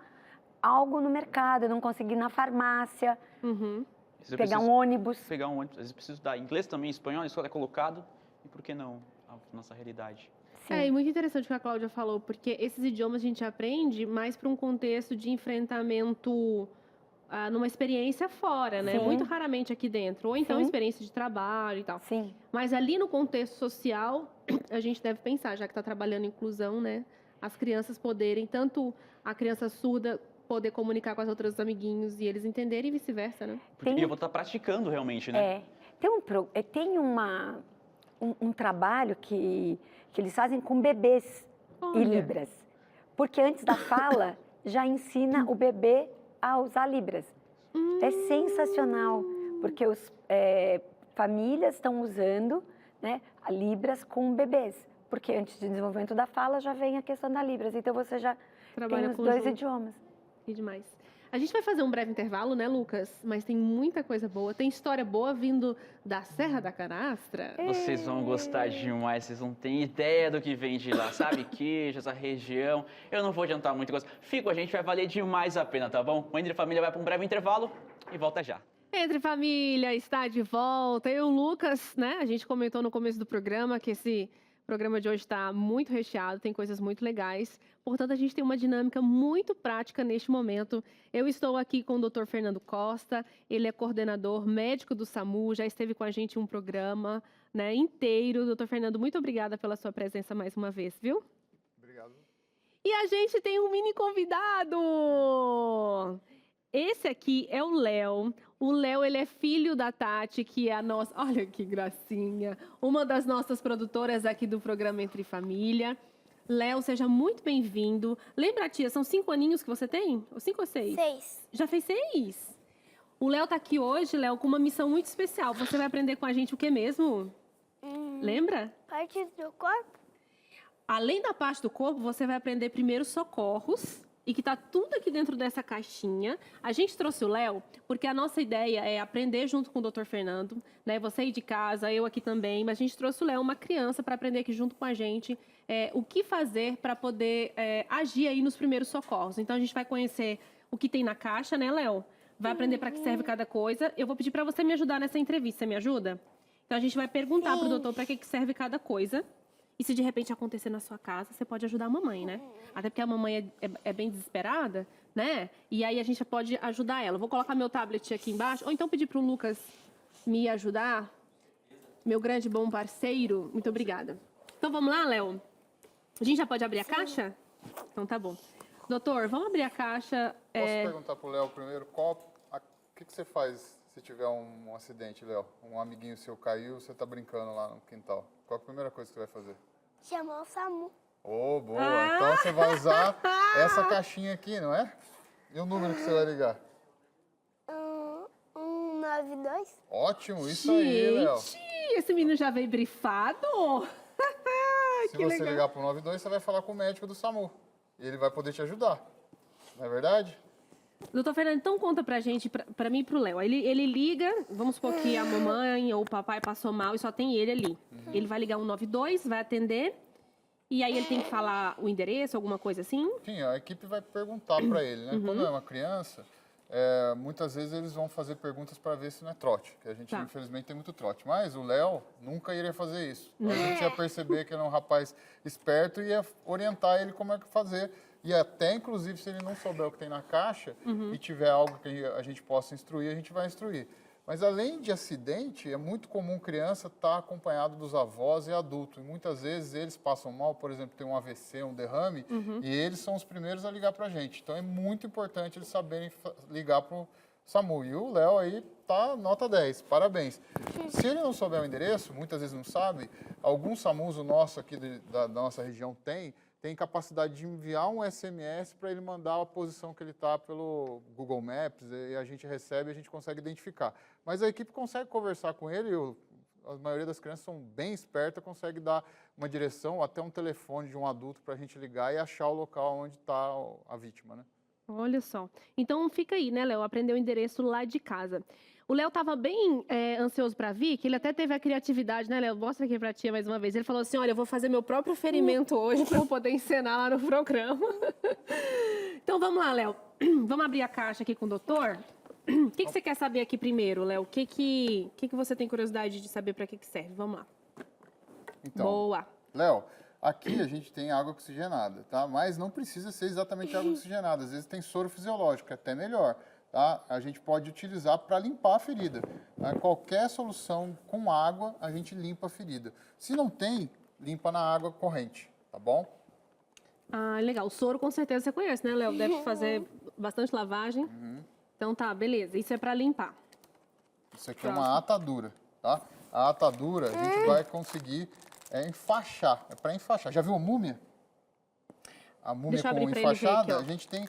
algo no mercado, não conseguir ir na farmácia, pegar um ônibus. Pegar um ônibus, às vezes preciso estudar inglês também, espanhol, isso é colocado, e por que não a nossa realidade? E muito interessante o que a Cláudia falou, porque esses idiomas a gente aprende mais para um contexto de enfrentamento numa experiência fora, né? Muito raramente aqui dentro, ou então experiência de trabalho e tal. Mas ali no contexto social, a gente deve pensar, já que está trabalhando inclusão, né? As crianças poderem, tanto a criança surda poder comunicar com as outras amiguinhos e eles entenderem e vice-versa, né? E eu vou estar praticando realmente, né? Tem um trabalho que eles fazem com bebês e Libras. Porque antes da fala, já ensina o bebê a usar Libras. É sensacional, porque as famílias estão usando, né, a Libras com bebês. Porque antes do desenvolvimento da fala, já vem a questão da Libras. Então, você já tem os dois idiomas. Que demais. A gente vai fazer um breve intervalo, né, Lucas? Mas tem muita coisa boa. Tem história boa vindo da Serra da Canastra. Vocês vão gostar demais, vocês não têm ideia do que vem de lá, sabe? Queijo, essa região. Eu não vou adiantar muita coisa. Fica com a gente, vai valer demais a pena, tá bom? O Entre Família vai para um breve intervalo e volta já. Entre Família está de volta. Eu e o Lucas, né? A gente comentou no começo do programa que esse programa de hoje está muito recheado, tem coisas muito legais. Portanto, a gente tem uma dinâmica muito prática neste momento. Eu estou aqui com o Dr. Fernando Costa, ele é coordenador médico do SAMU, já esteve com a gente em um programa, né, inteiro. Dr. Fernando, muito obrigada pela sua presença mais uma vez, viu? Obrigado. E a gente tem um mini convidado! Esse aqui é o Léo. O Léo, ele é filho da Tati, que é a nossa... Olha que gracinha! Uma das nossas produtoras aqui do programa Entre Família. Léo, seja muito bem-vindo. Lembra, tia, são 5 aninhos que você tem? Ou 5 ou 6? 6. Já fez 6? O Léo tá aqui hoje, Léo, com uma missão muito especial. Você vai aprender com a gente o que mesmo? Lembra? Parte do corpo? Além da parte do corpo, você vai aprender primeiros socorros e que tá tudo aqui dentro dessa caixinha. A gente trouxe o Léo porque a nossa ideia é aprender junto com o Dr. Fernando, né? Você aí de casa, eu aqui também, mas a gente trouxe o Léo, uma criança, para aprender aqui junto com a gente o que fazer para poder agir aí nos primeiros socorros. Então a gente vai conhecer o que tem na caixa, né, Léo? Vai aprender para que serve cada coisa. Eu vou pedir para você me ajudar nessa entrevista, você me ajuda? Então a gente vai perguntar pro doutor para que serve cada coisa. E se de repente acontecer na sua casa, você pode ajudar a mamãe, né? Até porque a mamãe é bem desesperada, né? E aí a gente pode ajudar ela. Vou colocar meu tablet aqui embaixo, ou então pedir pro Lucas me ajudar. Meu grande bom parceiro. Muito obrigada. Então vamos lá, Léo? A gente já pode abrir a caixa? Então tá bom. Doutor, vamos abrir a caixa. Posso perguntar pro Léo primeiro, o que você faz se tiver um acidente, Léo? Um amiguinho seu caiu, você tá brincando lá no quintal. Qual a primeira coisa que você vai fazer? Chamar o SAMU. Oh, boa! Então você vai usar essa caixinha aqui, não é? E o número que você vai ligar? 192. Ótimo, isso aí, Léo. Gente, esse menino já veio brifado. Se você ligar pro 92, você vai falar com o médico do SAMU. E ele vai poder te ajudar. Não é verdade? Doutor Fernando, então conta pra gente, pra mim e pro Léo. Ele liga, vamos supor que a mamãe ou o papai passou mal e só tem ele ali. Ele vai ligar 192, vai atender, e aí ele tem que falar o endereço, alguma coisa assim? Sim, a equipe vai perguntar para ele, né? Quando é uma criança, muitas vezes eles vão fazer perguntas para ver se não é trote, que a gente infelizmente tem muito trote. Mas o Léo nunca iria fazer isso. A gente ia perceber que ele é um rapaz esperto e ia orientar ele como é que fazer. E até, inclusive, se ele não souber o que tem na caixa e tiver algo que a gente possa instruir, a gente vai instruir. Mas, além de acidente, é muito comum criança estar acompanhado dos avós e adultos. E muitas vezes eles passam mal, por exemplo, tem um AVC, um derrame, e eles são os primeiros a ligar para a gente. Então, é muito importante eles saberem ligar para o SAMU. E o Léo aí tá nota 10, parabéns. Se ele não souber o endereço, muitas vezes não sabe, alguns SAMUs, o nosso aqui da nossa região tem capacidade de enviar um SMS para ele mandar a posição que ele está pelo Google Maps, e a gente recebe e a gente consegue identificar. Mas a equipe consegue conversar com ele, a maioria das crianças são bem espertas, consegue dar uma direção, até um telefone de um adulto para a gente ligar e achar o local onde está a vítima, né? Olha só. Então fica aí, né, Léo? Aprendeu o endereço lá de casa. O Léo estava bem ansioso para vir, que ele até teve a criatividade, né, Léo? Mostra aqui para a tia mais uma vez. Ele falou assim, olha, eu vou fazer meu próprio ferimento hoje para eu poder encenar lá no programa. Então vamos lá, Léo. Vamos abrir a caixa aqui com o doutor. O que você quer saber aqui primeiro, Léo? O que você tem curiosidade de saber para que serve? Vamos lá. Então, boa. Léo, aqui a gente tem água oxigenada, tá? Mas não precisa ser exatamente água oxigenada. Às vezes tem soro fisiológico, é até melhor. Tá? A gente pode utilizar para limpar a ferida. Tá? Qualquer solução com água, a gente limpa a ferida. Se não tem, limpa na água corrente, tá bom? Ah, legal. O soro com certeza você conhece, né, Léo? Deve fazer bastante lavagem. Então tá, beleza. Isso é para limpar. Isso aqui é uma atadura, tá? A atadura a gente vai conseguir enfaixar. É para enfaixar. Já viu a múmia? A múmia com enfaixada, a gente tem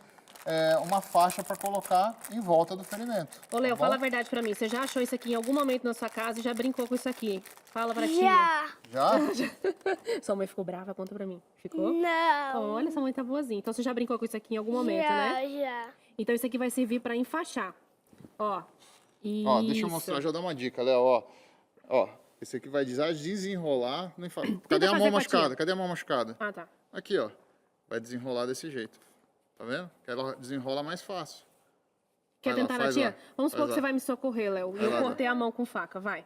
uma faixa para colocar em volta do ferimento. Ô, Léo, tá fala a verdade pra mim. Você já achou isso aqui em algum momento na sua casa e já brincou com isso aqui? Fala pra tia. Já? Sua mãe ficou brava? Conta pra mim. Ficou? Não. Olha, sua mãe tá boazinha. Então você já brincou com isso aqui em algum momento, né? Já. Então isso aqui vai servir pra enfaixar. Ó. Isso. Ó, deixa eu mostrar, já dar uma dica, Léo, ó. Esse aqui vai desenrolar. Cadê a mão machucada? Cadê a mão machucada? Ah, tá. Aqui, ó. Vai desenrolar desse jeito. Tá vendo? Que ela desenrola mais fácil. Quer Vai lá, tentar na faz tia? lá. Vamos supor Faz que você lá. vai me socorrer, Léo. E eu cortei a mão com faca, vai.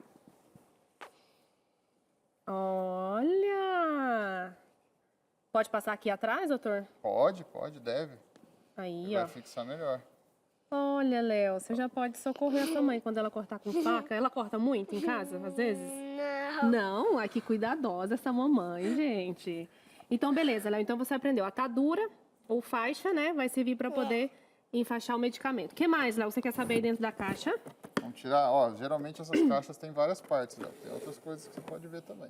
Olha! Pode passar aqui atrás, doutor? Pode, deve. Aí, Vai ó. fixar melhor. Olha, Léo, você já pode socorrer a sua mãe quando ela cortar com faca. Ela corta muito em casa, às vezes? Não. Não, ai que cuidadosa essa mamãe, gente. Então, beleza, Léo. Então você aprendeu atadura, ou faixa, né? Vai servir para poder enfaixar o medicamento. O que mais, Léo? Você quer saber aí dentro da caixa? Vamos tirar, ó, geralmente essas caixas têm várias partes, Léo. Tem outras coisas que você pode ver também.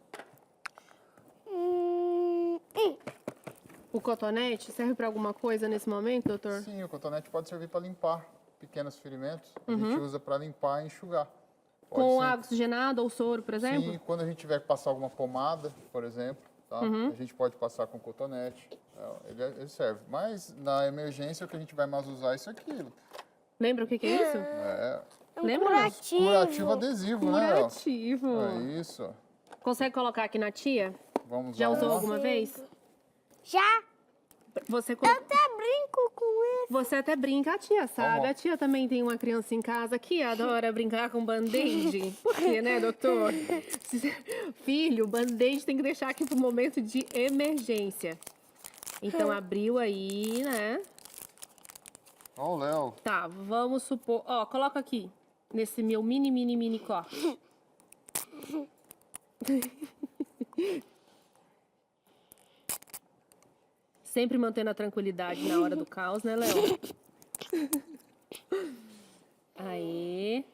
O cotonete serve para alguma coisa nesse momento, doutor? Sim, o cotonete pode servir para limpar pequenos ferimentos. A gente usa para limpar e enxugar. Pode Com sim. água oxigenada ou soro, por exemplo? Sim, quando a gente tiver que passar alguma pomada, por exemplo, tá? A gente pode passar com cotonete. Ele serve. Mas na emergência o que a gente vai mais usar é isso aqui. Lembra o que é isso? É Lembra? curativo. curativo adesivo, né, Léo? Curativo. É isso. Consegue colocar aqui na tia? Vamos Já lá. usou alguma vez? Já? Você, Eu até brinco com isso. você até brinca, a tia sabe. Vamos. A tia também tem uma criança em casa que adora brincar com band-aid. Por quê, né, doutor? Filho, band-aid tem que deixar aqui pro momento de emergência. Então, abriu aí, né? Ó, o Léo. Tá, vamos supor... Ó, coloca aqui, nesse meu mini copo. Sempre mantendo a tranquilidade na hora do caos, né, Léo? Aí.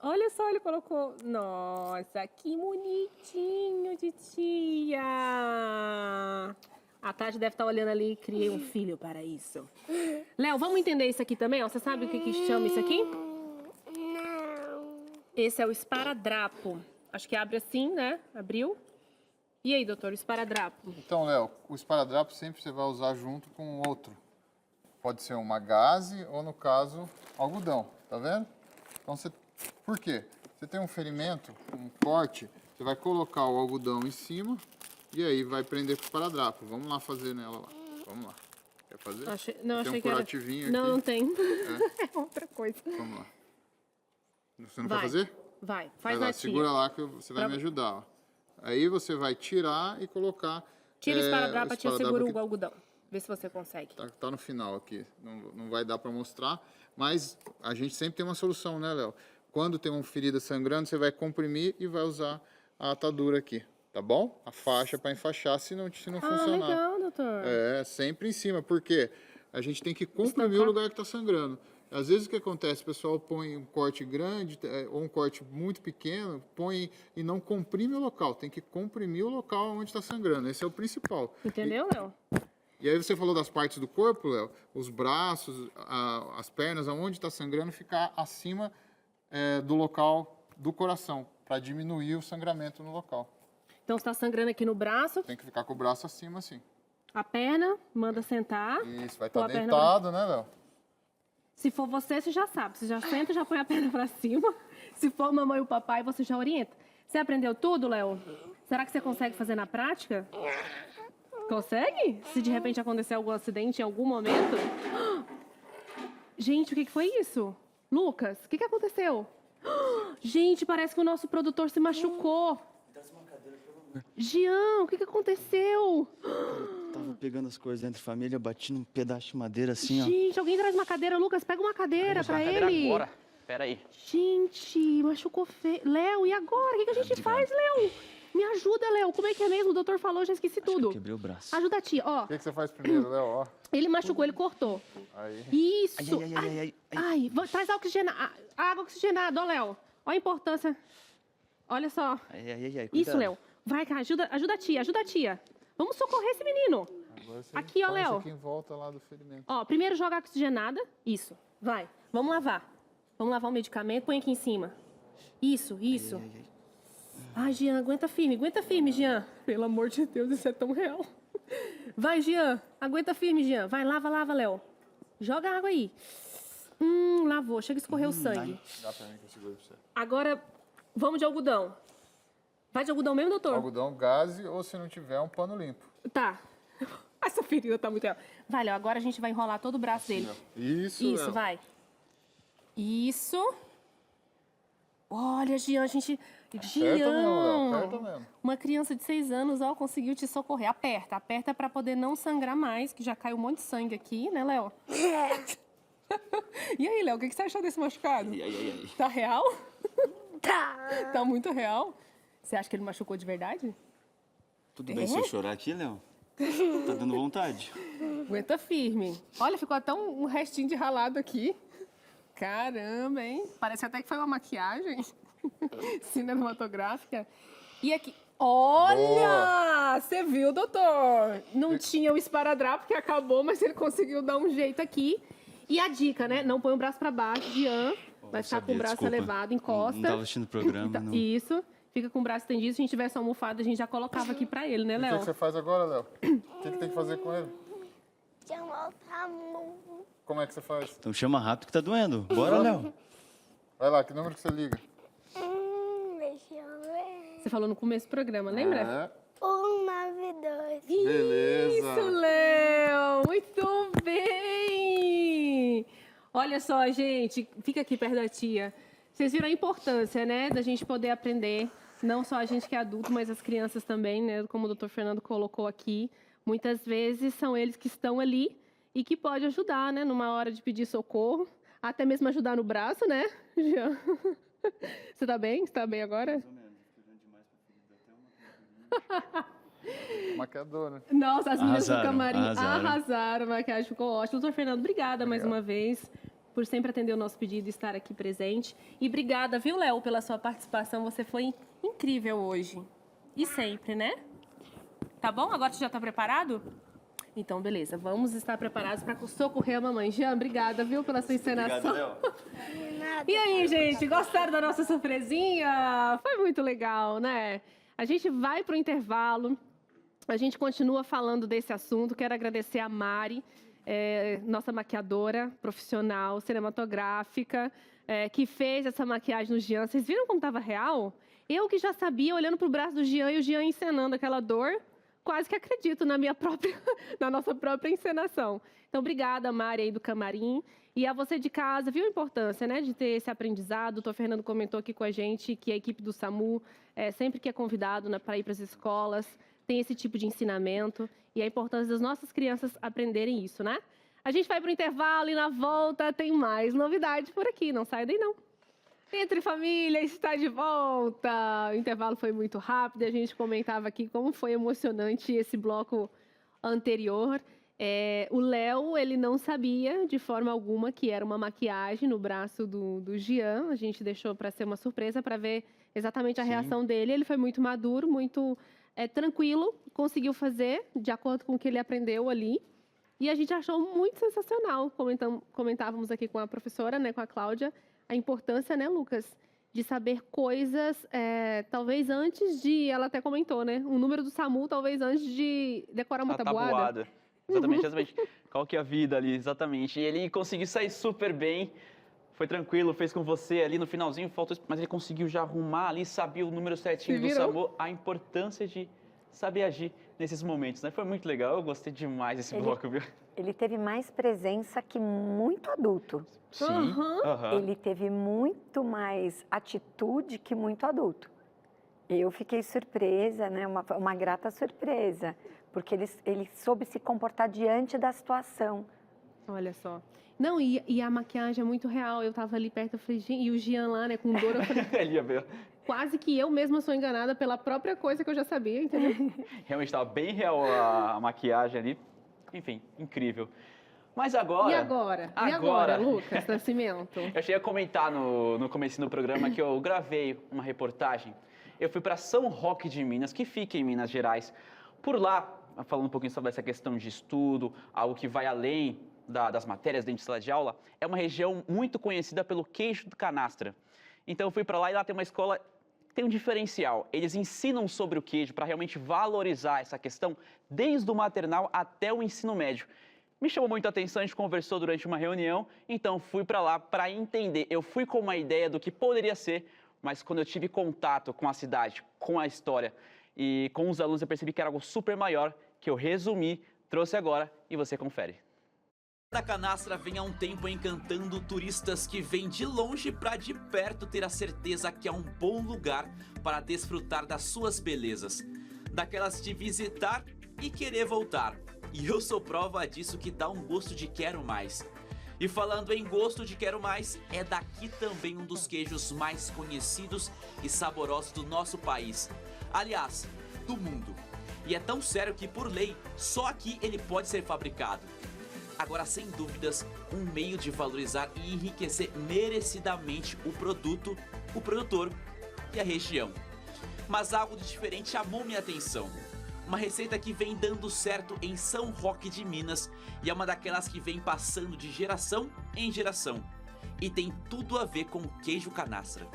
Olha só, ele colocou... Nossa, que bonitinho de tia! A Tati deve estar olhando ali e criei um filho para isso. Léo, vamos entender isso aqui também, ó. Você sabe o que chama isso aqui? Não. Esse é o esparadrapo. Acho que abre assim, né? Abriu. E aí, doutor, o esparadrapo? Então, Léo, o esparadrapo sempre você vai usar junto com outro. Pode ser uma gaze ou, no caso, algodão. Tá vendo? Então, por quê? Você tem um ferimento, um corte, você vai colocar o algodão em cima e aí vai prender com o esparadrapo. Vamos lá fazer nela lá. Vamos lá. Quer fazer? Não, tem achei um que era... curativinho aqui. Não, não tem. É outra coisa. Vamos lá. Você não Vai. quer fazer? Vai, faz Vai lá, na tia. segura lá que você vai me ajudar. Ó. Aí você vai tirar e colocar... Tira o esparadrapo, a tia segura aqui. o algodão. Vê se você consegue. Tá no final aqui, não vai dar para mostrar, mas a gente sempre tem uma solução, né, Léo? Quando tem uma ferida sangrando, você vai comprimir e vai usar a atadura aqui, tá bom? A faixa para enfaixar se não funcionar. Legal, doutor. É, sempre em cima, porque a gente tem que comprimir o lugar que está sangrando. Às vezes o que acontece, o pessoal põe um corte grande ou um corte muito pequeno, põe e não comprime o local. Tem que comprimir o local onde está sangrando. Esse é o principal. Entendeu, Léo? E aí você falou das partes do corpo, Léo, os braços, as pernas, aonde está sangrando, ficar acima do local do coração, para diminuir o sangramento no local. Então, você tá sangrando aqui no braço, Tem que ficar com o braço acima, assim. a perna, manda sentar. Isso, vai Pôr estar a perna deitado, né, Léo? Se for você, você já sabe. Você já senta, já põe a perna pra cima. Se for a mamãe e o papai, você já orienta. Você aprendeu tudo, Léo? Será que você consegue fazer na prática? Consegue? Se de repente acontecer algum acidente em algum momento? Gente, o que foi isso? Lucas, o que aconteceu? Gente, parece que o nosso produtor se machucou. Jean, o que aconteceu? Tava pegando as coisas dentro da família, bati num pedaço de madeira assim, ó. Gente, alguém traz uma cadeira. Lucas, pega uma cadeira pra Cadeira ele. agora. Pera aí. Gente, machucou feio. Léo, e agora? O que a gente faz, Léo? Me ajuda, Léo. Como é que é mesmo? O doutor falou, já esqueci Acho que eu eu quebrei o braço. Ajuda a tia, ó. O que você faz primeiro, Léo? Ó, Ele machucou, ele cortou. aí. Isso. Ai. Traz água oxigenada, ó, Léo. Ó a importância. Olha só. Ai, Isso, cuidado. Léo. Vai, cara, ajuda a tia. Vamos socorrer esse menino. Agora você Aqui, ó, põe isso Léo. aqui em volta lá do ferimento. Ó, primeiro joga água oxigenada. Isso. Vai. Vamos lavar. Vamos lavar o medicamento. Põe aqui em cima. Isso. Ai, Jean, aguenta firme, Jean. Pelo amor de Deus, isso é tão real. Vai, Jean. Aguenta firme, Jean. Vai, lava, Léo. Joga água aí. Lavou. Chega a escorrer o sangue. Dá pra mim que eu seguro pra você. Agora, vamos de algodão. Vai de algodão mesmo, doutor? Algodão, gaze ou se não tiver, um pano limpo. Tá. Essa ferida tá muito real. Vai, Léo, agora a gente vai enrolar todo o braço dele. Isso, Isso, Léo. vai. Isso. Olha, Jean, Aperta mesmo, Léo. Aperta mesmo. Uma criança de 6 anos, ó, conseguiu te socorrer. Aperta pra poder não sangrar mais, que já caiu um monte de sangue aqui, né, Léo? E aí, Léo, o que você achou desse machucado? Ai. Tá real? Tá. Tá muito real? Você acha que ele machucou de verdade? Tudo bem se eu chorar aqui, Léo? Tá dando vontade. Aguenta firme. Olha, ficou até um restinho de ralado aqui. Caramba, hein? Parece até que foi uma maquiagem cinematográfica. E aqui... Olha! Você viu, doutor? Não tinha o esparadrapo que acabou, mas ele conseguiu dar um jeito aqui. E a dica, né? Não põe o braço pra baixo, Jean. Vai ficar com o braço elevado, encosta. Não tava assistindo o programa, Então, não. Isso. Fica com o braço estendido. Se a gente tivesse uma almofada, a gente já colocava aqui pra ele, né, E o que Léo? que você faz agora, Léo? O que tem que fazer com ele? Chama o SAMU. Como é que você faz? Então chama rápido que tá doendo. Bora, Léo. Vai lá, que número que você liga? Deixa eu ver. Você falou no começo do programa, lembra? 192. Beleza. Isso, Léo! Muito bem! Olha só, gente, fica aqui perto da tia. Vocês viram a importância, né, da gente poder aprender, não só a gente que é adulto, mas as crianças também, né, como o doutor Fernando colocou aqui. Muitas vezes são eles que estão ali e que pode ajudar, né, numa hora de pedir socorro, até mesmo ajudar no braço, né, Jean? Você tá bem? Você tá bem agora? Maquiadora. Nossa, as meninas do Arrasaram, camarim arrasaram. arrasaram, a maquiagem ficou ótima. Doutor Fernando, obrigada mais uma vez por sempre atender o nosso pedido e estar aqui presente. E obrigada, viu, Léo, pela sua participação. Você foi incrível hoje. E sempre, né? Tá bom? Agora você já tá preparado? Então, beleza. Vamos estar preparados para socorrer a mamãe. Jean, obrigada, viu, pela sua encenação. E aí, gente, gostaram da nossa surpresinha? Foi muito legal, né? A gente vai para o intervalo, a gente continua falando desse assunto. Quero agradecer a Mari, nossa maquiadora profissional, cinematográfica, que fez essa maquiagem no Jean. Vocês viram como estava real? Eu que já sabia, olhando para o braço do Jean e o Jean encenando aquela dor, quase que acredito na nossa própria encenação. Então, obrigada, Mari, aí do camarim. E a você de casa, viu a importância, né, de ter esse aprendizado? O doutor Fernando comentou aqui com a gente que a equipe do SAMU, sempre que é convidado, né, para ir para as escolas, tem esse tipo de ensinamento e a importância das nossas crianças aprenderem isso, né? A gente vai para o intervalo e na volta tem mais novidades por aqui, não sai daí não. Entre Família está de volta! O intervalo foi muito rápido, a gente comentava aqui como foi emocionante esse bloco anterior. O Léo, ele não sabia de forma alguma que era uma maquiagem no braço do Jean. A gente deixou para ser uma surpresa, para ver exatamente a reação dele. Ele foi muito maduro, muito tranquilo, conseguiu fazer de acordo com o que ele aprendeu ali. E a gente achou muito sensacional. Comentávamos aqui com a professora, né, com a Cláudia, a importância, né, Lucas, de saber coisas, talvez antes de... Ela até comentou, né? O número do SAMU, talvez antes de decorar uma tabuada. Exatamente. Qual que é a vida ali, exatamente. E ele conseguiu sair super bem, foi tranquilo, fez com você ali no finalzinho, faltou, mas ele conseguiu já arrumar ali, sabia o número certinho do SAMU, a importância de saber agir nesses momentos, né? Foi muito legal, eu gostei demais desse bloco, viu? Ele teve mais presença que muito adulto. Sim. Ele teve muito mais atitude que muito adulto. Eu fiquei surpresa, né? Uma grata surpresa, porque ele soube se comportar diante da situação. Olha só. Não, e a maquiagem é muito real. Eu tava ali perto, eu falei, gente, e o Jean lá, né, com dor, eu falei, Ele ia ver. quase que eu mesma sou enganada pela própria coisa que eu já sabia, entendeu? Realmente estava bem real a maquiagem ali. Enfim, incrível. Mas agora... E agora, Lucas Nascimento? Eu cheguei a comentar no comecinho do programa que eu gravei uma reportagem. Eu fui para São Roque de Minas, que fica em Minas Gerais. Por lá, falando um pouquinho sobre essa questão de estudo, algo que vai além das matérias dentro de sala de aula, é uma região muito conhecida pelo queijo do canastra. Então eu fui para lá e lá tem uma escola que tem um diferencial. Eles ensinam sobre o queijo para realmente valorizar essa questão desde o maternal até o ensino médio. Me chamou muito a atenção, a gente conversou durante uma reunião, então fui para lá para entender. Eu fui com uma ideia do que poderia ser, mas quando eu tive contato com a cidade, com a história e com os alunos, eu percebi que era algo super maior, que eu resumi, trouxe agora e você confere. A canastra vem há um tempo encantando turistas que vêm de longe para de perto ter a certeza que é um bom lugar para desfrutar das suas belezas. Daquelas de visitar e querer voltar. E eu sou prova disso, que dá um gosto de quero mais. E falando em gosto de quero mais, é daqui também um dos queijos mais conhecidos e saborosos do nosso país. Aliás, do mundo. E é tão sério que, por lei, só aqui ele pode ser fabricado. Agora, sem dúvidas, um meio de valorizar e enriquecer merecidamente o produto, o produtor e a região. Mas algo de diferente chamou minha atenção. Uma receita que vem dando certo em São Roque de Minas e é uma daquelas que vem passando de geração em geração. E tem tudo a ver com queijo canastra.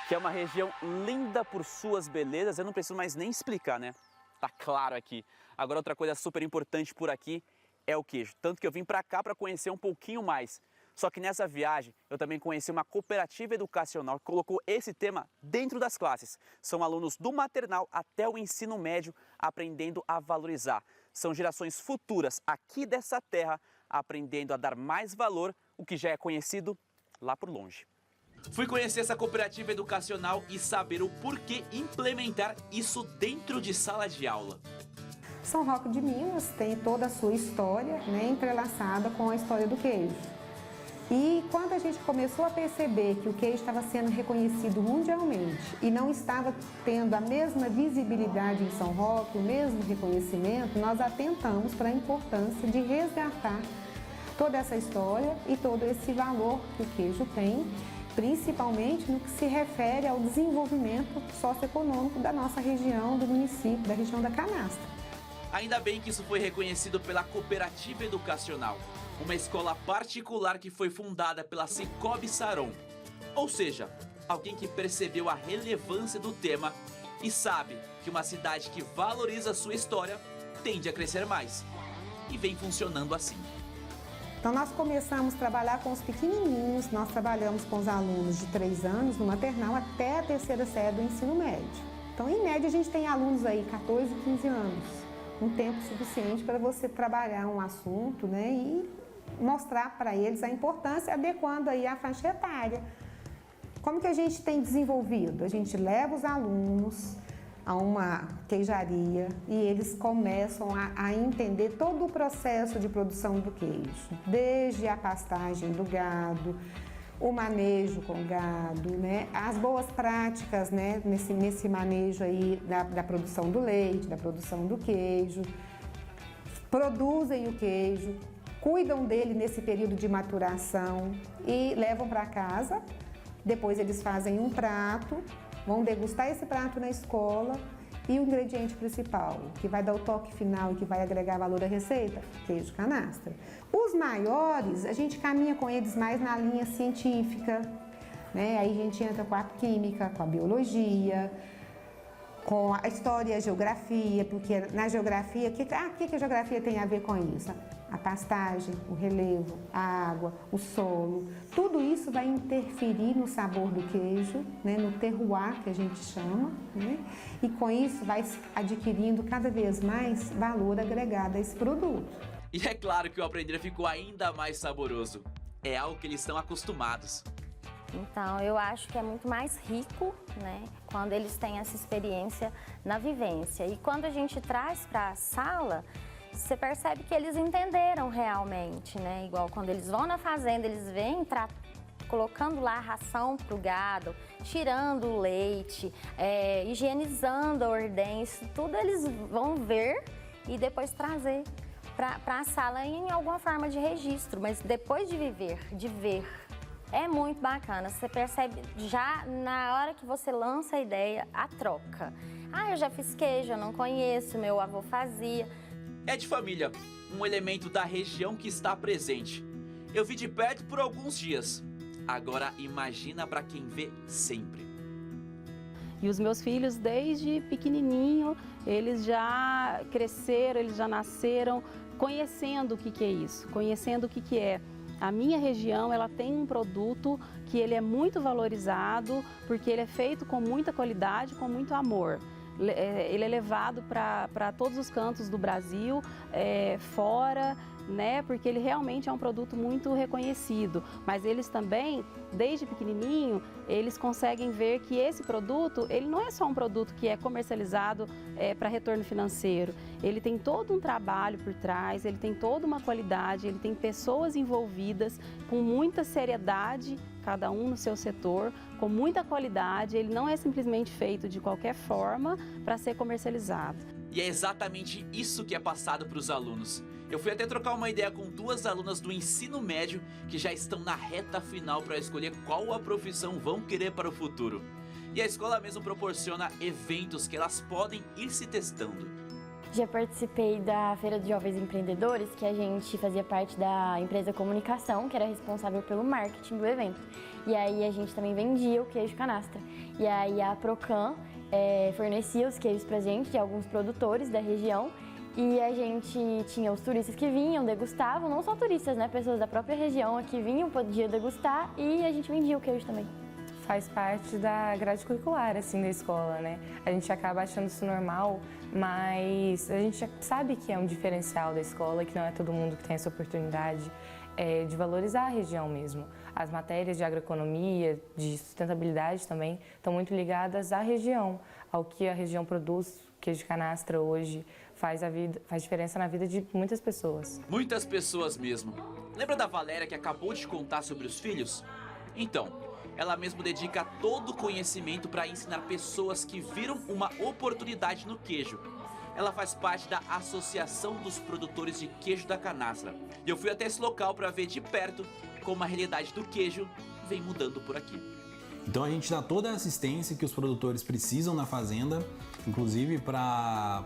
Que é uma região linda por suas belezas, eu não preciso mais nem explicar, né? Tá claro aqui. Agora, outra coisa super importante por aqui é o queijo. Tanto que eu vim pra cá para conhecer um pouquinho mais. Só que nessa viagem eu também conheci uma cooperativa educacional que colocou esse tema dentro das classes. São alunos do maternal até o ensino médio aprendendo a valorizar. São gerações futuras aqui dessa terra aprendendo a dar mais valor, o que já é conhecido lá por longe. Fui conhecer essa cooperativa educacional e saber o porquê implementar isso dentro de sala de aula. São Roque de Minas tem toda a sua história, né, entrelaçada com a história do queijo. E quando a gente começou a perceber que o queijo estava sendo reconhecido mundialmente e não estava tendo a mesma visibilidade em São Roque, o mesmo reconhecimento, nós atentamos para a importância de resgatar toda essa história e todo esse valor que o queijo tem, principalmente no que se refere ao desenvolvimento socioeconômico da nossa região, do município, da região da Canastra. Ainda bem que isso foi reconhecido pela cooperativa educacional, uma escola particular que foi fundada pela Cicobi Saron. Ou seja, alguém que percebeu a relevância do tema e sabe que uma cidade que valoriza sua história tende a crescer mais. E vem funcionando assim. Então nós começamos a trabalhar com os pequenininhos, nós trabalhamos com os alunos de 3 anos no maternal até a 3ª série do ensino médio. Então em média a gente tem alunos aí 14, 15 anos, um tempo suficiente para você trabalhar um assunto, né, e mostrar para eles a importância, adequando aí a faixa etária. Como que a gente tem desenvolvido? A gente leva os alunos a uma queijaria e eles começam a entender todo o processo de produção do queijo, desde a pastagem do gado, o manejo com o gado, né? As boas práticas, né? nesse manejo aí da produção do leite, da produção do queijo, produzem o queijo, cuidam dele nesse período de maturação e levam para casa. Depois eles fazem um prato, vão degustar esse prato na escola e o ingrediente principal, que vai dar o toque final e que vai agregar valor à receita, queijo canastra. Os maiores, a gente caminha com eles mais na linha científica, né? Aí a gente entra com a química, com a biologia, com a história e a geografia, porque na geografia, o que a geografia tem a ver com isso? A pastagem, o relevo, a água, o solo, tudo isso vai interferir no sabor do queijo, né, no terroir que a gente chama, né, e com isso vai adquirindo cada vez mais valor agregado a esse produto. E é claro que o aprender ficou ainda mais saboroso. É algo que eles estão acostumados. Então, eu acho que é muito mais rico, né, quando eles têm essa experiência na vivência. E quando a gente traz para a sala, você percebe que eles entenderam realmente, né? Igual quando eles vão na fazenda, eles vêm colocando lá a ração para o gado, tirando o leite, higienizando a ordem, isso tudo eles vão ver e depois trazer para a sala em alguma forma de registro. Mas depois de viver, de ver, é muito bacana. Você percebe já na hora que você lança a ideia, a troca. Ah, eu já fiz queijo, eu não conheço, meu avô fazia. É de família, um elemento da região que está presente. Eu vi de perto por alguns dias. Agora imagina para quem vê sempre. E os meus filhos, desde pequenininho, eles já cresceram, eles já nasceram conhecendo o que é isso, conhecendo o que é. A minha região, ela tem um produto que ele é muito valorizado, porque ele é feito com muita qualidade, com muito amor. Ele é levado para todos os cantos do Brasil, fora, né? Porque ele realmente é um produto muito reconhecido. Mas eles também, desde pequenininho, eles conseguem ver que esse produto, ele não é só um produto que é comercializado para retorno financeiro. Ele tem todo um trabalho por trás, ele tem toda uma qualidade, ele tem pessoas envolvidas com muita seriedade, cada um no seu setor, com muita qualidade. Ele não é simplesmente feito de qualquer forma para ser comercializado. E é exatamente isso que é passado para os alunos. Eu fui até trocar uma ideia com 2 alunas do ensino médio que já estão na reta final para escolher qual a profissão vão querer para o futuro. E a escola mesmo proporciona eventos que elas podem ir se testando. Já participei da Feira de Jovens Empreendedores, que a gente fazia parte da empresa Comunicação, que era responsável pelo marketing do evento. E aí a gente também vendia o queijo canastra. E aí a Procan fornecia os queijos pra gente, de alguns produtores da região. E a gente tinha os turistas que vinham, degustavam, não só turistas, né? Pessoas da própria região aqui vinham, podiam degustar, e a gente vendia o queijo também. Faz parte da grade curricular, assim, da escola, né? A gente acaba achando isso normal, mas a gente sabe que é um diferencial da escola, que não é todo mundo que tem essa oportunidade de valorizar a região mesmo. As matérias de agroeconomia, de sustentabilidade também, estão muito ligadas à região, ao que a região produz. O queijo de canastra hoje faz diferença na vida de muitas pessoas. Muitas pessoas mesmo. Lembra da Valéria que acabou de contar sobre os filhos? Então, ela mesmo dedica todo o conhecimento para ensinar pessoas que viram uma oportunidade no queijo. Ela faz parte da Associação dos Produtores de Queijo da Canastra. E eu fui até esse local para ver de perto como a realidade do queijo vem mudando por aqui. Então a gente dá toda a assistência que os produtores precisam na fazenda, inclusive para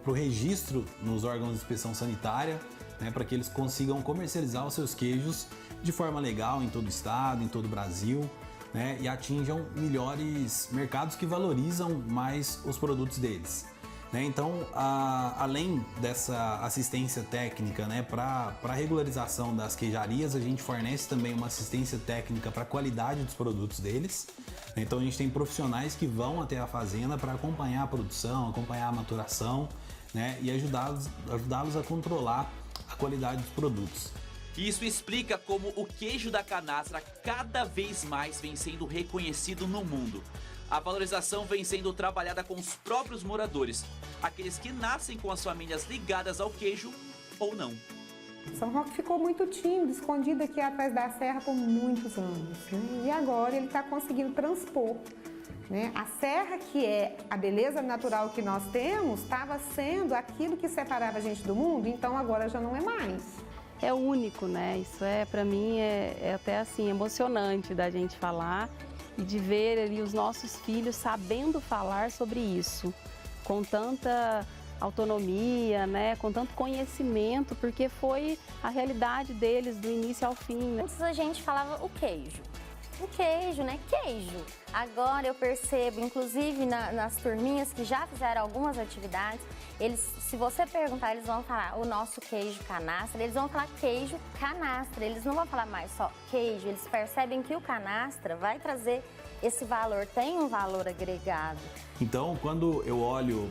o registro nos órgãos de inspeção sanitária, né, para que eles consigam comercializar os seus queijos de forma legal em todo o estado, em todo o Brasil, né, e atinjam melhores mercados que valorizam mais os produtos deles. Então, além dessa assistência técnica, né, para a regularização das queijarias, a gente fornece também uma assistência técnica para a qualidade dos produtos deles. Então, a gente tem profissionais que vão até a fazenda para acompanhar a produção, acompanhar a maturação, né, e ajudá-los a controlar a qualidade dos produtos. Isso explica como o queijo da canastra cada vez mais vem sendo reconhecido no mundo. A valorização vem sendo trabalhada com os próprios moradores, aqueles que nascem com as famílias ligadas ao queijo ou não. São Roque ficou muito tímido, escondido aqui atrás da serra por muitos anos, né? E agora ele está conseguindo transpor, né? A serra, que é a beleza natural que nós temos, estava sendo aquilo que separava a gente do mundo, então agora já não é mais. É único, né? Isso para mim é até assim emocionante da gente falar e de ver ali os nossos filhos sabendo falar sobre isso, com tanta autonomia, né? Com tanto conhecimento, porque foi a realidade deles do início ao fim, né? Antes a gente falava o queijo. O queijo, né? Queijo. Agora eu percebo, inclusive nas turminhas que já fizeram algumas atividades, eles, se você perguntar, eles vão falar o nosso queijo canastra, eles vão falar queijo canastra, eles não vão falar mais só queijo, eles percebem que o canastra vai trazer esse valor, tem um valor agregado. Então, quando eu olho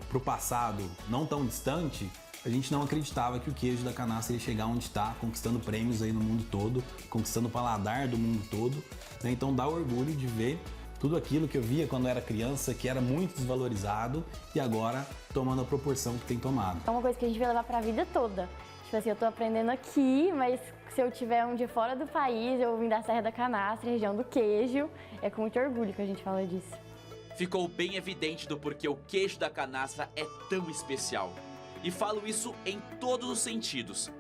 para o passado não tão distante, a gente não acreditava que o queijo da canastra ia chegar onde está, conquistando prêmios aí no mundo todo, conquistando o paladar do mundo todo, né? Então dá orgulho de ver tudo aquilo que eu via quando era criança, que era muito desvalorizado, e agora tomando a proporção que tem tomado. É uma coisa que a gente vai levar para a vida toda. Tipo assim, eu tô aprendendo aqui, mas se eu tiver um dia fora do país, eu vim da Serra da Canastra, região do queijo, é com muito orgulho que a gente fala disso. Ficou bem evidente do porquê o queijo da canastra é tão especial. E falo isso em todos os sentidos.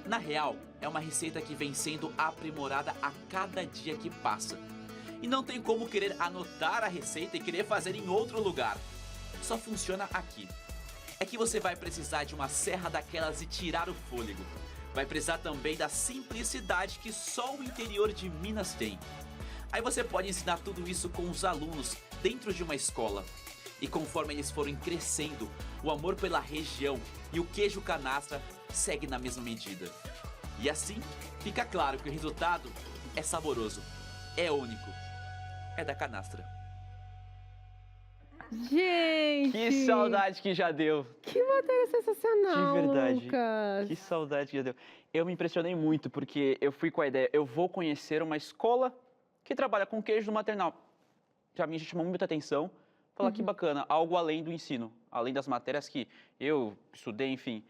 Na real, é uma receita que vem sendo aprimorada a cada dia que passa. E não tem como querer anotar a receita e querer fazer em outro lugar. Só funciona aqui. É que você vai precisar de uma serra daquelas e tirar o fôlego. Vai precisar também da simplicidade que só o interior de Minas tem. Aí você pode ensinar tudo isso com os alunos dentro de uma escola. E conforme eles forem crescendo, o amor pela região e o queijo canastra segue na mesma medida. E assim, fica claro que o resultado é saboroso, é único, é da canastra. Gente! Que saudade que já deu. Que matéria sensacional, De verdade. Lucas. Que saudade que deu. Eu me impressionei muito, porque eu fui com a ideia, eu vou conhecer uma escola que trabalha com queijo no maternal. Já me chamou muita atenção. Falar que bacana, algo além do ensino, além das matérias que eu estudei, enfim.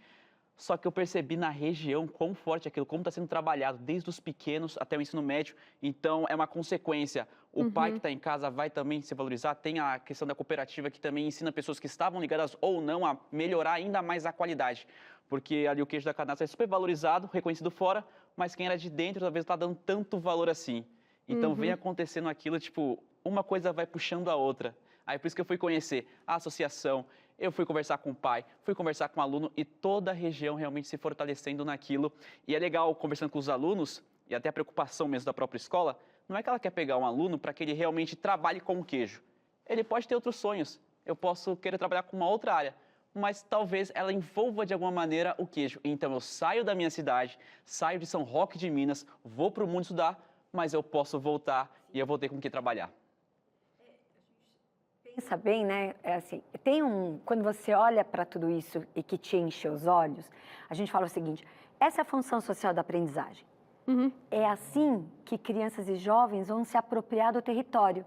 Só que eu percebi na região quão forte é aquilo, como está sendo trabalhado, desde os pequenos até o ensino médio. Então, é uma consequência. O pai que está em casa vai também se valorizar. Tem a questão da cooperativa, que também ensina pessoas que estavam ligadas ou não a melhorar ainda mais a qualidade. Porque ali o queijo da canastra é super valorizado, reconhecido fora, mas quem era de dentro talvez não está dando tanto valor assim. Então, vem acontecendo aquilo, tipo, uma coisa vai puxando a outra. Aí, por isso que eu fui conhecer a associação, eu fui conversar com o pai, fui conversar com o aluno e toda a região realmente se fortalecendo naquilo. E é legal, conversando com os alunos, e até a preocupação mesmo da própria escola, não é que ela quer pegar um aluno para que ele realmente trabalhe com o queijo. Ele pode ter outros sonhos, eu posso querer trabalhar com uma outra área, mas talvez ela envolva de alguma maneira o queijo. Então, eu saio da minha cidade, saio de São Roque de Minas, vou para o mundo estudar, mas eu posso voltar e eu vou ter com o que trabalhar. Pensa bem, né? É assim, quando você olha para tudo isso e que te enche os olhos, a gente fala o seguinte: essa é a função social da aprendizagem. É assim que crianças e jovens vão se apropriar do território.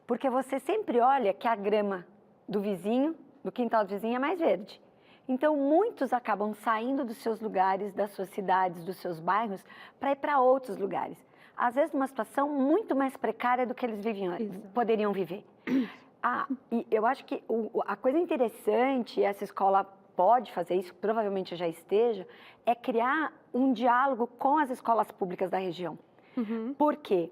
Porque você sempre olha que a grama do vizinho, do quintal do vizinho, é mais verde. Então, muitos acabam saindo dos seus lugares, das suas cidades, dos seus bairros, para ir para outros lugares. Às vezes, numa situação muito mais precária do que eles poderiam viver. E eu acho que a coisa interessante, essa escola pode fazer isso, provavelmente já esteja, é criar um diálogo com as escolas públicas da região. Por quê?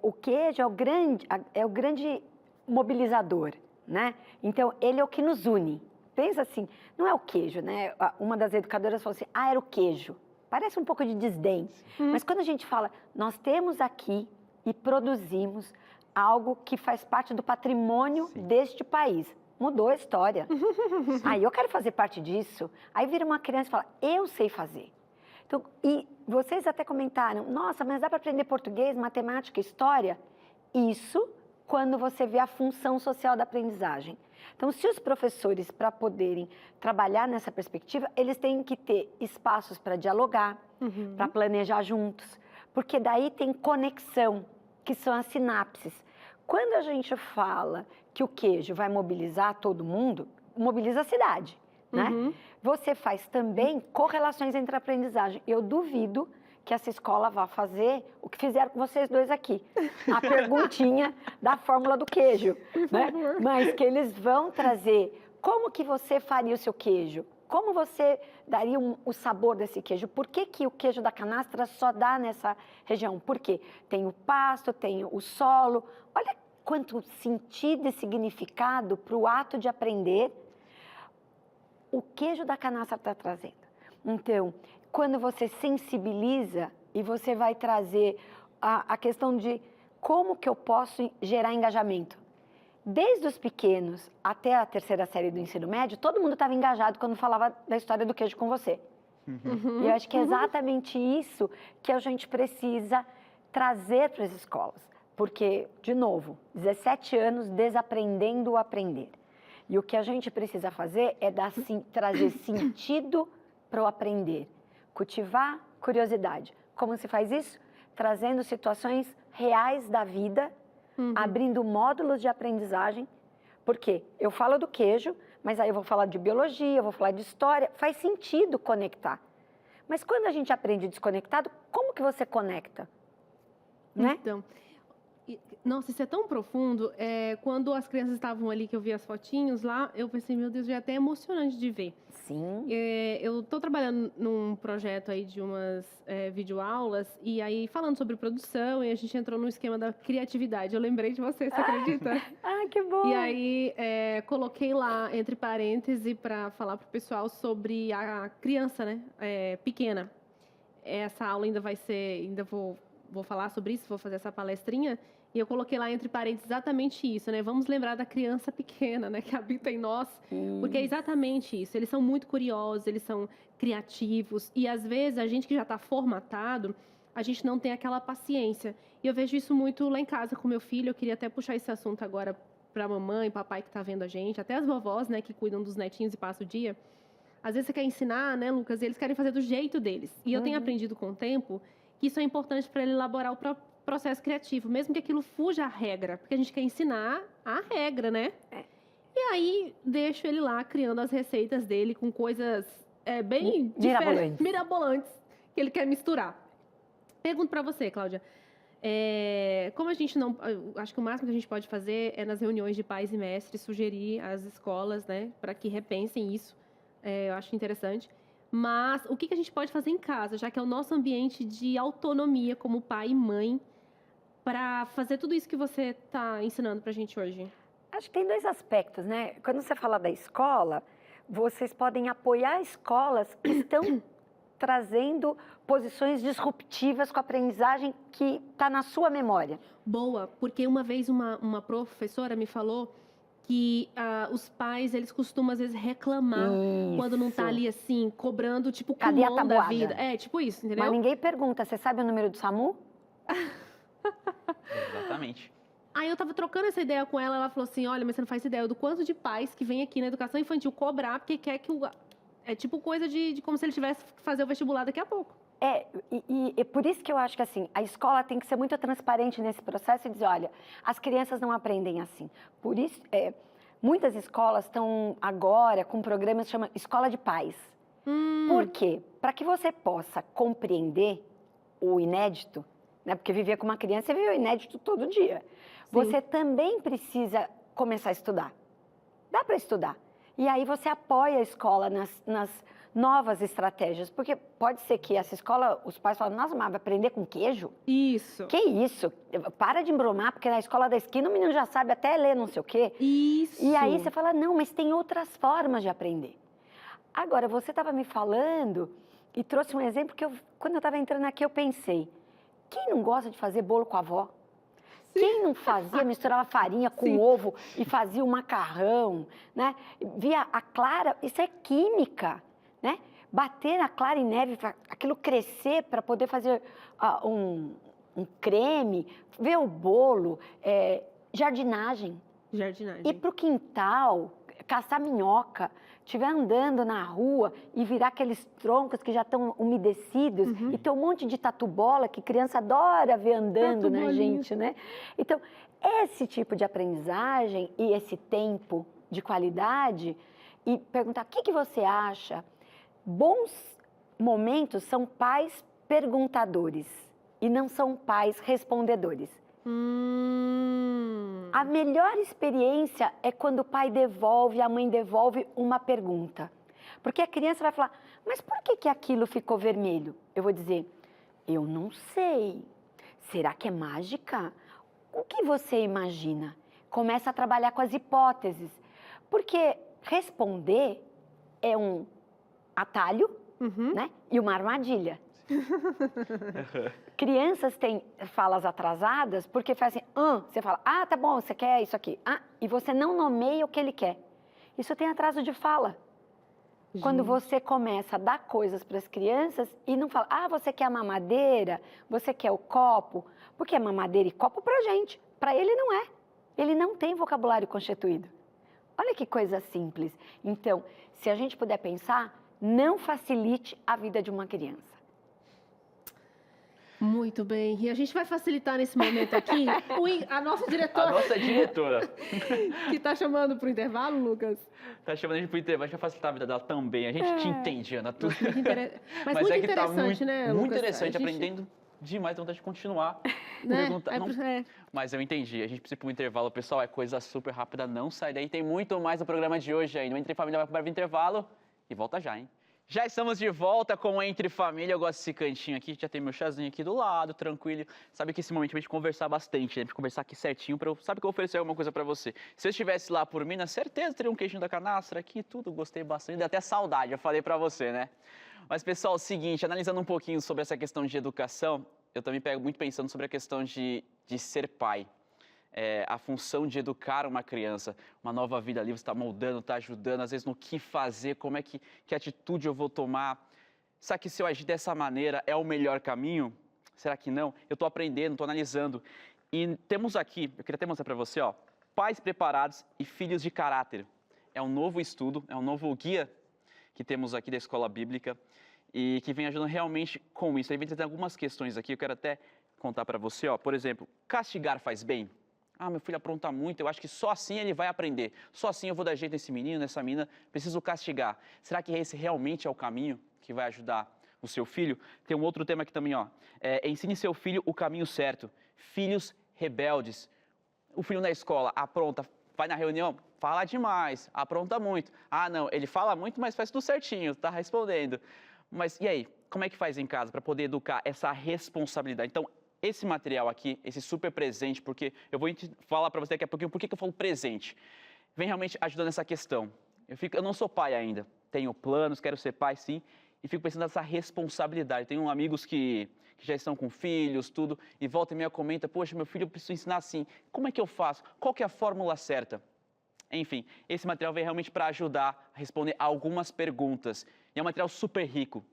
O queijo é o grande mobilizador, né? Então, ele é o que nos une. Pensa assim, não é o queijo, né? Uma das educadoras falou assim, era o queijo. Parece um pouco de desdém. Mas quando a gente fala, nós temos aqui e produzimos algo que faz parte do patrimônio deste país. Mudou a história. Aí eu quero fazer parte disso. Aí vira uma criança e fala, eu sei fazer. Então, e vocês até comentaram, nossa, mas dá para aprender português, matemática, história? Isso quando você vê a função social da aprendizagem. Então, se os professores, para poderem trabalhar nessa perspectiva, eles têm que ter espaços para dialogar, para planejar juntos, porque daí tem conexão, que são as sinapses. Quando a gente fala que o queijo vai mobilizar todo mundo, mobiliza a cidade, né? Você faz também correlações entre a aprendizagem. Eu duvido que essa escola vá fazer o que fizeram com vocês dois aqui. A perguntinha da fórmula do queijo, né? Mas que eles vão trazer como que você faria o seu queijo? Como você daria o sabor desse queijo? Por que que o queijo da canastra só dá nessa região? Por quê? Tem o pasto, tem o solo. Olha quanto sentido e significado para o ato de aprender o queijo da canastra está trazendo. Então, quando você sensibiliza e você vai trazer a questão de como que eu posso gerar engajamento. Desde os pequenos até a terceira série do ensino médio, todo mundo estava engajado quando falava da história do queijo com você. E eu acho que é exatamente isso que a gente precisa trazer para as escolas. Porque, de novo, 17 anos desaprendendo o aprender. E o que a gente precisa fazer é trazer sentido para o aprender. Cultivar curiosidade. Como se faz isso? Trazendo situações reais da vida, abrindo módulos de aprendizagem. Porque eu falo do queijo, mas aí eu vou falar de biologia, eu vou falar de história. Faz sentido conectar. Mas quando a gente aprende desconectado, como que você conecta? Né? Então, nossa, isso é tão profundo. Quando as crianças estavam ali, que eu vi as fotinhos lá, eu pensei, meu Deus, já é até emocionante de ver. Sim. Eu estou trabalhando num projeto aí de umas videoaulas, e aí falando sobre produção, e a gente entrou no esquema da criatividade. Eu lembrei de você acredita? Que bom! E aí coloquei lá, entre parênteses, para falar para o pessoal sobre a criança, né, pequena. Essa aula ainda vai ser, vou falar sobre isso, vou fazer essa palestrinha, e eu coloquei lá entre parênteses exatamente isso, né? Vamos lembrar da criança pequena, né? Que habita em nós, porque é exatamente isso. Eles são muito curiosos, eles são criativos, e às vezes a gente que já está formatado, a gente não tem aquela paciência. E eu vejo isso muito lá em casa com meu filho, eu queria até puxar esse assunto agora para mamãe, papai que está vendo a gente, até as vovós, né, que cuidam dos netinhos e passam o dia. Às vezes você quer ensinar, né, Lucas, e eles querem fazer do jeito deles. E eu tenho aprendido com o tempo que isso é importante para ele elaborar o processo criativo, mesmo que aquilo fuja à regra, porque a gente quer ensinar a regra, né? E aí, deixo ele lá criando as receitas dele com coisas bem mirabolantes que ele quer misturar. Pergunto para você, Cláudia. Como a gente não... Acho que o máximo que a gente pode fazer é nas reuniões de pais e mestres sugerir às escolas, né, para que repensem isso. Eu acho interessante. Mas o que a gente pode fazer em casa, já que é o nosso ambiente de autonomia como pai e mãe, para fazer tudo isso que você está ensinando para a gente hoje? Acho que tem 2 aspectos, né? Quando você fala da escola, vocês podem apoiar escolas que estão trazendo posições disruptivas com a aprendizagem que está na sua memória. Boa, porque uma vez uma professora me falou que os pais, eles costumam às vezes reclamar quando não tá ali assim, cobrando, tipo, Cadê a cumão da tabuada? vida. Tipo isso, entendeu? Mas ninguém pergunta, você sabe o número do SAMU? Exatamente. Aí eu tava trocando essa ideia com ela, ela falou assim, olha, mas você não faz ideia do quanto de pais que vem aqui na educação infantil cobrar, porque quer que é tipo coisa de como se ele tivesse que fazer o vestibular daqui a pouco. E por isso que eu acho que assim, a escola tem que ser muito transparente nesse processo e dizer, olha, as crianças não aprendem assim. Por isso, muitas escolas estão agora com programas que chamam Escola de Pais. Por quê? Para que você possa compreender o inédito, né? Porque viver com uma criança, você vive o inédito todo dia. Você também precisa começar a estudar. Dá para estudar. E aí você apoia a escola nas novas estratégias. Porque pode ser que essa escola, os pais falam, nossa, mas vai aprender com queijo? Isso. Que isso? Para de embromar, porque na escola da esquina o menino já sabe até ler não sei o quê. Isso. E aí você fala, não, mas tem outras formas de aprender. Agora, você estava me falando e trouxe um exemplo que quando eu estava entrando aqui, eu pensei, quem não gosta de fazer bolo com a avó? Quem não fazia, misturava farinha com ovo e fazia o macarrão, né? Via a clara, isso é química, né? Bater a clara em neve, aquilo crescer para poder fazer um creme, ver o bolo, jardinagem. Ir para o quintal, caçar minhoca, estiver andando na rua e virar aqueles troncos que já estão umedecidos e tem um monte de tatu-bola que criança adora ver andando na gente, né? Então, esse tipo de aprendizagem e esse tempo de qualidade e perguntar, o que você acha? Bons momentos são pais perguntadores e não são pais respondedores. A melhor experiência é quando o pai devolve, a mãe devolve uma pergunta. Porque a criança vai falar, mas por que aquilo ficou vermelho? Eu vou dizer, eu não sei. Será que é mágica? O que você imagina? Começa a trabalhar com as hipóteses. Porque responder é um atalho, né? E uma armadilha. Crianças têm falas atrasadas porque fazem assim, você fala, tá bom, você quer isso aqui. E você não nomeia o que ele quer. Isso tem atraso de fala. Quando você começa a dar coisas para as crianças e não fala, você quer a mamadeira, você quer o copo, porque é mamadeira e copo para gente. Para ele não é. Ele não tem vocabulário constituído. Olha que coisa simples. Então, se a gente puder pensar, não facilite a vida de uma criança. Muito bem. E a gente vai facilitar nesse momento aqui a nossa diretora. A nossa diretora. Que está chamando para o intervalo, Lucas? Está chamando a gente para o intervalo, a gente vai facilitar a vida dela também. A gente te entende, Ana. Mas muito interessante, né, Lucas? Muito interessante, aprendendo demais, vontade de continuar. Né? Mas eu entendi, a gente precisa ir para um intervalo, pessoal, é coisa super rápida, não sai daí. Tem muito mais no programa de hoje ainda. O Entre Família vai para o intervalo e volta já, hein? Já estamos de volta com o Entre Família. Eu gosto desse cantinho aqui, já tem meu chazinho aqui do lado, tranquilo. Sabe que esse momento é pra gente conversar bastante, né? Pra gente conversar aqui certinho, sabe que eu oferecer alguma coisa pra você. Se eu estivesse lá por mim, na certeza teria um queijinho da canastra aqui, tudo, gostei bastante, dá até saudade, eu falei pra você, né? Mas, pessoal, é o seguinte, analisando um pouquinho sobre essa questão de educação, eu também pego muito pensando sobre a questão de ser pai. A função de educar uma criança, uma nova vida ali, você está moldando, está ajudando, às vezes no que fazer, como é que atitude eu vou tomar. Será que se eu agir dessa maneira é o melhor caminho? Será que não? Eu estou aprendendo, estou analisando. E temos aqui, eu queria até mostrar para você, ó, Pais Preparados e Filhos de Caráter. É um novo estudo, é um novo guia que temos aqui da Escola Bíblica e que vem ajudando realmente com isso. Aí vem trazer algumas questões aqui, eu quero até contar para você, ó. Por exemplo, castigar faz bem? Ah, meu filho apronta muito, eu acho que só assim ele vai aprender. Só assim eu vou dar jeito nesse menino, nessa menina, preciso castigar. Será que esse realmente é o caminho que vai ajudar o seu filho? Tem um outro tema aqui também, ó. Ensine seu filho o caminho certo. Filhos rebeldes. O filho na escola apronta, vai na reunião, fala demais, apronta muito. Ah, não, ele fala muito, mas faz tudo certinho, tá respondendo. Mas e aí, como é que faz em casa para poder educar essa responsabilidade? Então, esse material aqui, esse super presente, porque eu vou falar para você daqui a pouquinho por que eu falo presente, vem realmente ajudando essa questão. Eu não sou pai ainda, tenho planos, quero ser pai sim, e fico pensando nessa responsabilidade. Tenho amigos que já estão com filhos, tudo, e volta e meia comenta, poxa, meu filho eu preciso ensinar assim, como é que eu faço? Qual que é a fórmula certa? Enfim, esse material vem realmente para ajudar a responder algumas perguntas. E é um material super rico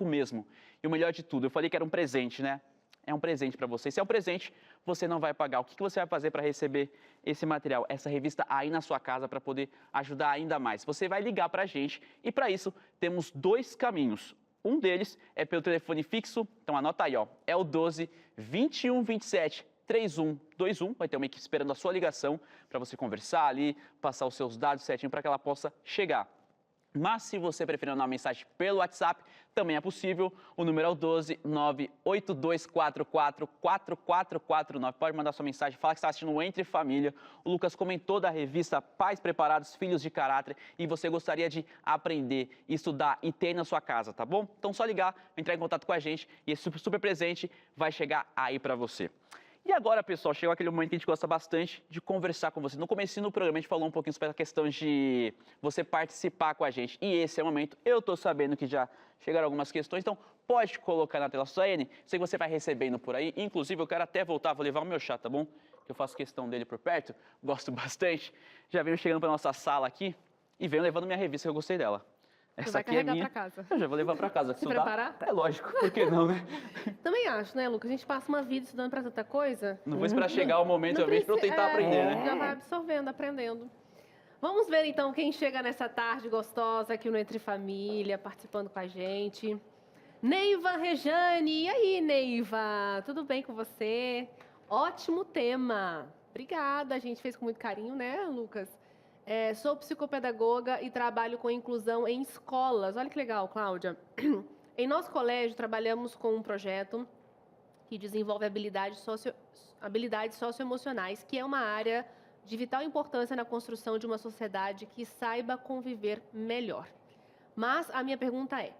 mesmo. E o melhor de tudo, eu falei que era um presente, né? É um presente para você. Se é um presente, você não vai pagar. O que você vai fazer para receber esse material, essa revista aí na sua casa para poder ajudar ainda mais? Você vai ligar para a gente e para isso temos 2 caminhos. Um deles é pelo telefone fixo, então anota aí, ó. É o 12 21 27 3121. Vai ter uma equipe esperando a sua ligação para você conversar ali, passar os seus dados certinho para que ela possa chegar. Mas se você preferir mandar uma mensagem pelo WhatsApp, também é possível. O número é o 12 98244 4449. Pode mandar sua mensagem, fala que está assistindo o Entre Família. O Lucas comentou da revista Pais Preparados, Filhos de Caráter e você gostaria de aprender, estudar e ter na sua casa, tá bom? Então só ligar, entrar em contato com a gente e esse super presente vai chegar aí para você. E agora, pessoal, chegou aquele momento que a gente gosta bastante de conversar com você. No comecinho do programa, a gente falou um pouquinho sobre a questão de você participar com a gente. E esse é o momento. Eu estou sabendo que já chegaram algumas questões, então pode colocar na tela sua, N. Sei que você vai recebendo por aí. Inclusive, eu quero até voltar, vou levar o meu chá, tá bom? Eu faço questão dele por perto, gosto bastante. Já venho chegando para nossa sala aqui e venho levando minha revista, que eu gostei dela. Você vai carregar para casa. Eu já vou levar para casa. Se preparar? É lógico, por que não, né? Também acho, né, Lucas? A gente passa uma vida estudando para tanta coisa. Não vou esperar chegar o momento, realmente, para eu tentar aprender, né? Já vai absorvendo, aprendendo. Vamos ver, então, quem chega nessa tarde gostosa aqui no Entre Família, participando com a gente. Neiva Rejane. E aí, Neiva? Tudo bem com você? Ótimo tema. Obrigada. A gente fez com muito carinho, né, Lucas? Sou psicopedagoga e trabalho com inclusão em escolas. Olha que legal, Cláudia. Em nosso colégio, trabalhamos com um projeto que desenvolve habilidades socioemocionais, que é uma área de vital importância na construção de uma sociedade que saiba conviver melhor. Mas a minha pergunta é,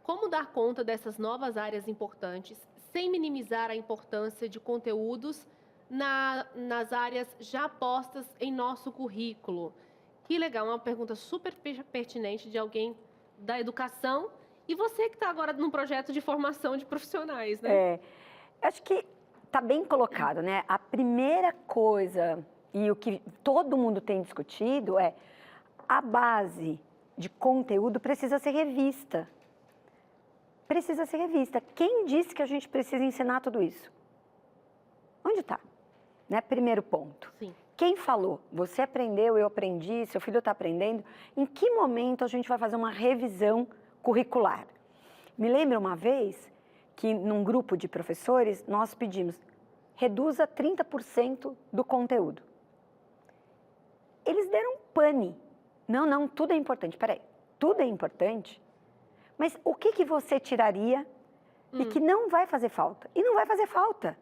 como dar conta dessas novas áreas importantes sem minimizar a importância de conteúdos nas áreas já postas em nosso currículo? Que legal, uma pergunta super pertinente de alguém da educação e você que está agora num projeto de formação de profissionais, né? Acho que está bem colocado, né? A primeira coisa, e o que todo mundo tem discutido, é a base de conteúdo precisa ser revista. Precisa ser revista. Quem disse que a gente precisa ensinar tudo isso? Onde está? Né? Primeiro ponto. Sim. Quem falou? Você aprendeu, eu aprendi, seu filho está aprendendo. Em que momento a gente vai fazer uma revisão curricular? Me lembro uma vez que num grupo de professores nós pedimos reduza 30% do conteúdo. Eles deram pane. Não, tudo é importante. Peraí, tudo é importante? Mas o que você tiraria e que não vai fazer falta? E não vai fazer falta,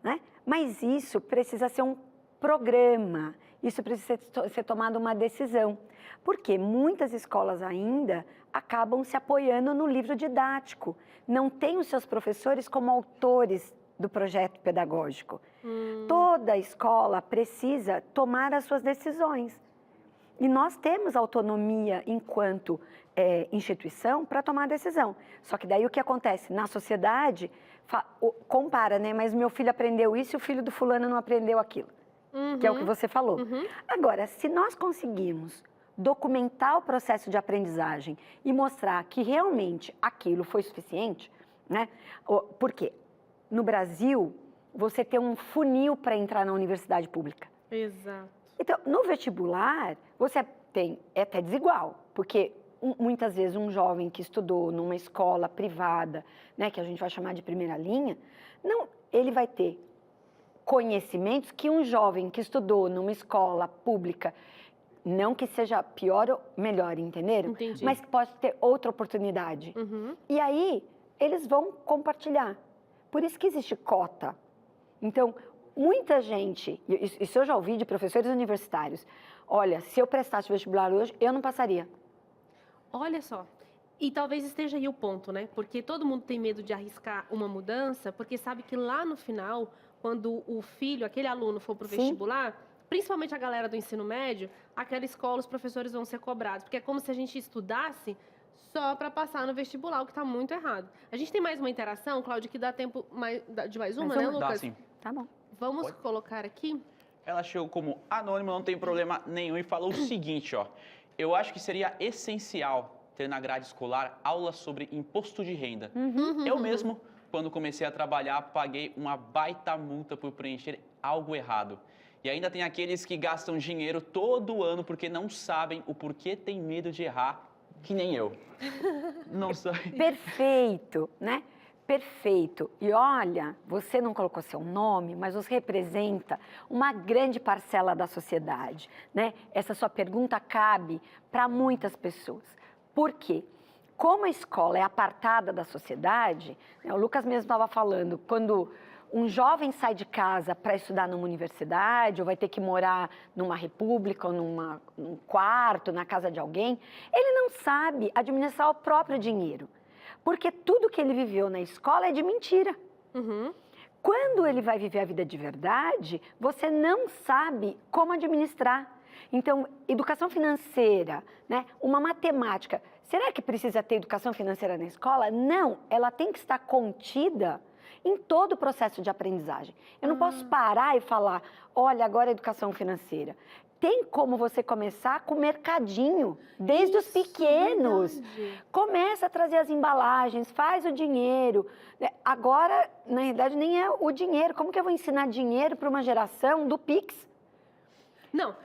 né? Mas isso precisa ser um programa, isso precisa ser tomada uma decisão. Porque muitas escolas ainda acabam se apoiando no livro didático. Não tem os seus professores como autores do projeto pedagógico. Toda escola precisa tomar as suas decisões. E nós temos autonomia enquanto instituição para tomar a decisão. Só que daí o que acontece? Na sociedade, compara, né? Mas meu filho aprendeu isso e o filho do fulano não aprendeu aquilo. Que é o que você falou. Agora, se nós conseguirmos documentar o processo de aprendizagem e mostrar que realmente aquilo foi suficiente, né? Porque no Brasil, você tem um funil para entrar na universidade pública. Exato. Então, no vestibular, você tem, é até desigual, porque muitas vezes um jovem que estudou numa escola privada, né, que a gente vai chamar de primeira linha, não, ele vai ter conhecimentos que um jovem que estudou numa escola pública, não que seja pior ou melhor, entenderam? Entendi. Mas que pode ter outra oportunidade. E aí, eles vão compartilhar. Por isso que existe cota. Então, muita gente, isso eu já ouvi de professores universitários, olha, se eu prestasse vestibular hoje, eu não passaria. Olha só. E talvez esteja aí o ponto, né? Porque todo mundo tem medo de arriscar uma mudança, porque sabe que lá no final, quando o filho, aquele aluno for para o vestibular, principalmente a galera do ensino médio, aquela escola, os professores vão ser cobrados. Porque é como se a gente estudasse só para passar no vestibular, o que está muito errado. A gente tem mais uma interação, Cláudia, que dá tempo de mais uma, né, Lucas? Dá, sim. Tá bom. Vamos colocar aqui. Ela chegou como anônima, não tem problema nenhum, e falou o seguinte, ó. Eu acho que seria essencial ter na grade escolar aulas sobre imposto de renda. Eu mesmo, quando comecei a trabalhar, paguei uma baita multa por preencher algo errado. E ainda tem aqueles que gastam dinheiro todo ano porque não sabem o porquê tem medo de errar, que nem eu. Não sei. Perfeito, né? Perfeito. E olha, você não colocou seu nome, mas você representa uma grande parcela da sociedade, né? Essa sua pergunta cabe para muitas pessoas. Por quê? Como a escola é apartada da sociedade, né, o Lucas mesmo estava falando, quando um jovem sai de casa para estudar numa universidade, ou vai ter que morar numa república, ou num quarto, na casa de alguém, ele não sabe administrar o próprio dinheiro. Porque tudo que ele viveu na escola é de mentira. Quando ele vai viver a vida de verdade, você não sabe como administrar. Então, educação financeira, né? Uma matemática. Será que precisa ter educação financeira na escola? Não, ela tem que estar contida em todo o processo de aprendizagem. Eu não posso parar e falar, olha, agora é educação financeira. Tem como você começar com o mercadinho, desde os pequenos. Começa a trazer as embalagens, faz o dinheiro. Agora, na realidade, nem é o dinheiro. Como que eu vou ensinar dinheiro para uma geração do Pix? Não,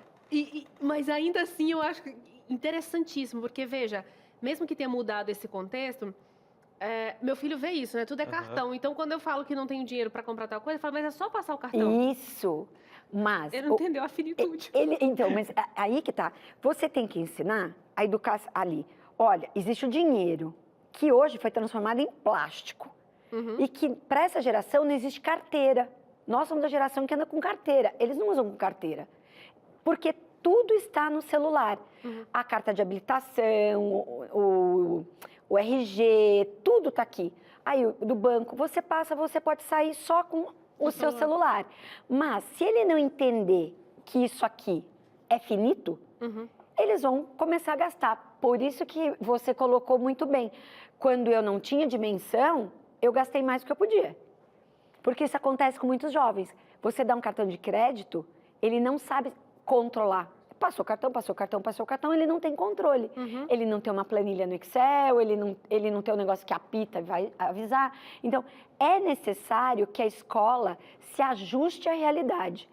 mas ainda assim eu acho interessantíssimo, porque veja, mesmo que tenha mudado esse contexto, meu filho vê isso, né? Tudo é cartão. Então, quando eu falo que não tenho dinheiro para comprar tal coisa, ele fala, mas é só passar o cartão. Isso. Mas... Ele não entendeu a finitude. Então, mas aí que tá. Você tem que ensinar a educar ali. Olha, existe o dinheiro, que hoje foi transformado em plástico. E que para essa geração não existe carteira. Nós somos da geração que anda com carteira. Eles não usam com carteira. Porque tudo está no celular. A carta de habilitação, o RG, tudo está aqui. Aí, do banco, você passa, você pode sair só com o seu celular. Mas, se ele não entender que isso aqui é finito, eles vão começar a gastar. Por isso que você colocou muito bem. Quando eu não tinha dimensão, eu gastei mais do que eu podia. Porque isso acontece com muitos jovens. Você dá um cartão de crédito, ele não sabe controlar. Passou o cartão, passou o cartão, passou o cartão, ele não tem controle. Ele não tem uma planilha no Excel, ele não tem um negócio que apita e vai avisar. Então, é necessário que a escola se ajuste à realidade.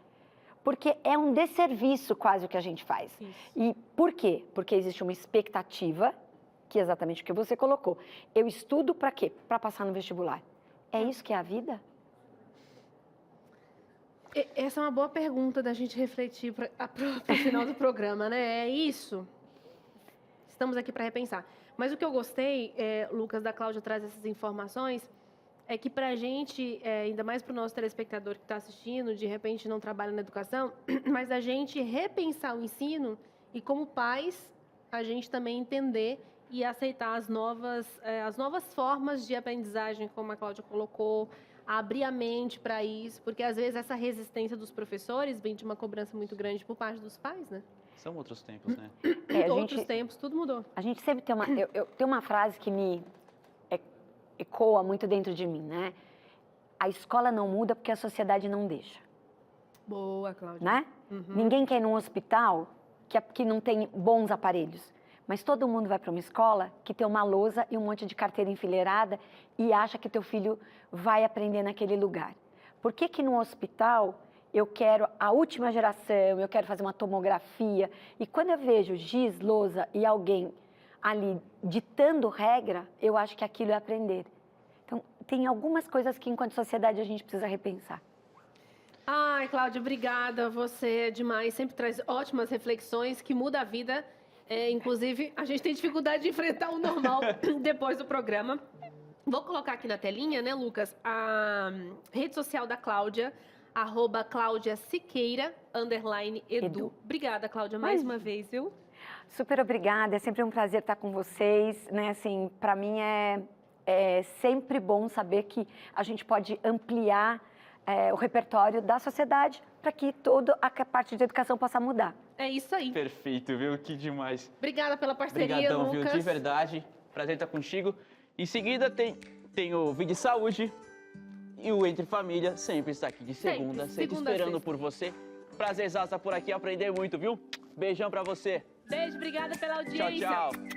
Porque é um desserviço quase o que a gente faz. E por quê? Porque existe uma expectativa, que é exatamente o que você colocou. Eu estudo para quê? Para passar no vestibular. É isso que é a vida? Essa é uma boa pergunta da gente refletir para o final do programa, né? É isso? Estamos aqui para repensar. Mas o que eu gostei, Lucas, da Cláudia traz essas informações, é que para a gente, ainda mais para o nosso telespectador que está assistindo, de repente não trabalha na educação, mas a gente repensar o ensino e, como pais, a gente também entender e aceitar as novas formas de aprendizagem, como a Cláudia colocou, abrir a mente para isso, porque às vezes essa resistência dos professores vem de uma cobrança muito grande por parte dos pais, né? São outros tempos, né? Outros tempos, tudo mudou. A gente sempre tem eu tenho uma frase que me ecoa muito dentro de mim, né? A escola não muda porque a sociedade não deixa. Boa, Cláudia. Né? Ninguém quer ir num hospital que não tem bons aparelhos. Mas todo mundo vai para uma escola que tem uma lousa e um monte de carteira enfileirada e acha que teu filho vai aprender naquele lugar. Por que que no hospital eu quero a última geração, eu quero fazer uma tomografia. E quando eu vejo giz, lousa e alguém ali ditando regra, eu acho que aquilo é aprender. Então, tem algumas coisas que, enquanto sociedade, a gente precisa repensar. Ai, Cláudia, obrigada. Você é demais. Sempre traz ótimas reflexões que mudam a vida. Inclusive, a gente tem dificuldade de enfrentar o normal depois do programa. Vou colocar aqui na telinha, né, Lucas, a rede social da Cláudia, @CláudiaSiqueira _Edu. Obrigada, Cláudia, mais uma vez, viu? Super obrigada, é sempre um prazer estar com vocês, né? Assim, para mim é sempre bom saber que a gente pode ampliar o repertório da sociedade para que toda a parte de educação possa mudar. É isso aí. Perfeito, viu? Que demais. Obrigada pela parceria, Obrigadão, Lucas. viu? De verdade. Prazer estar contigo. Em seguida tem o Vídeo de Saúde e o Entre Família sempre está aqui de segunda, sempre esperando por você. Prazerzaço estar por aqui, aprender muito, viu? Beijão pra você. Beijo, obrigada pela audiência. Tchau, tchau.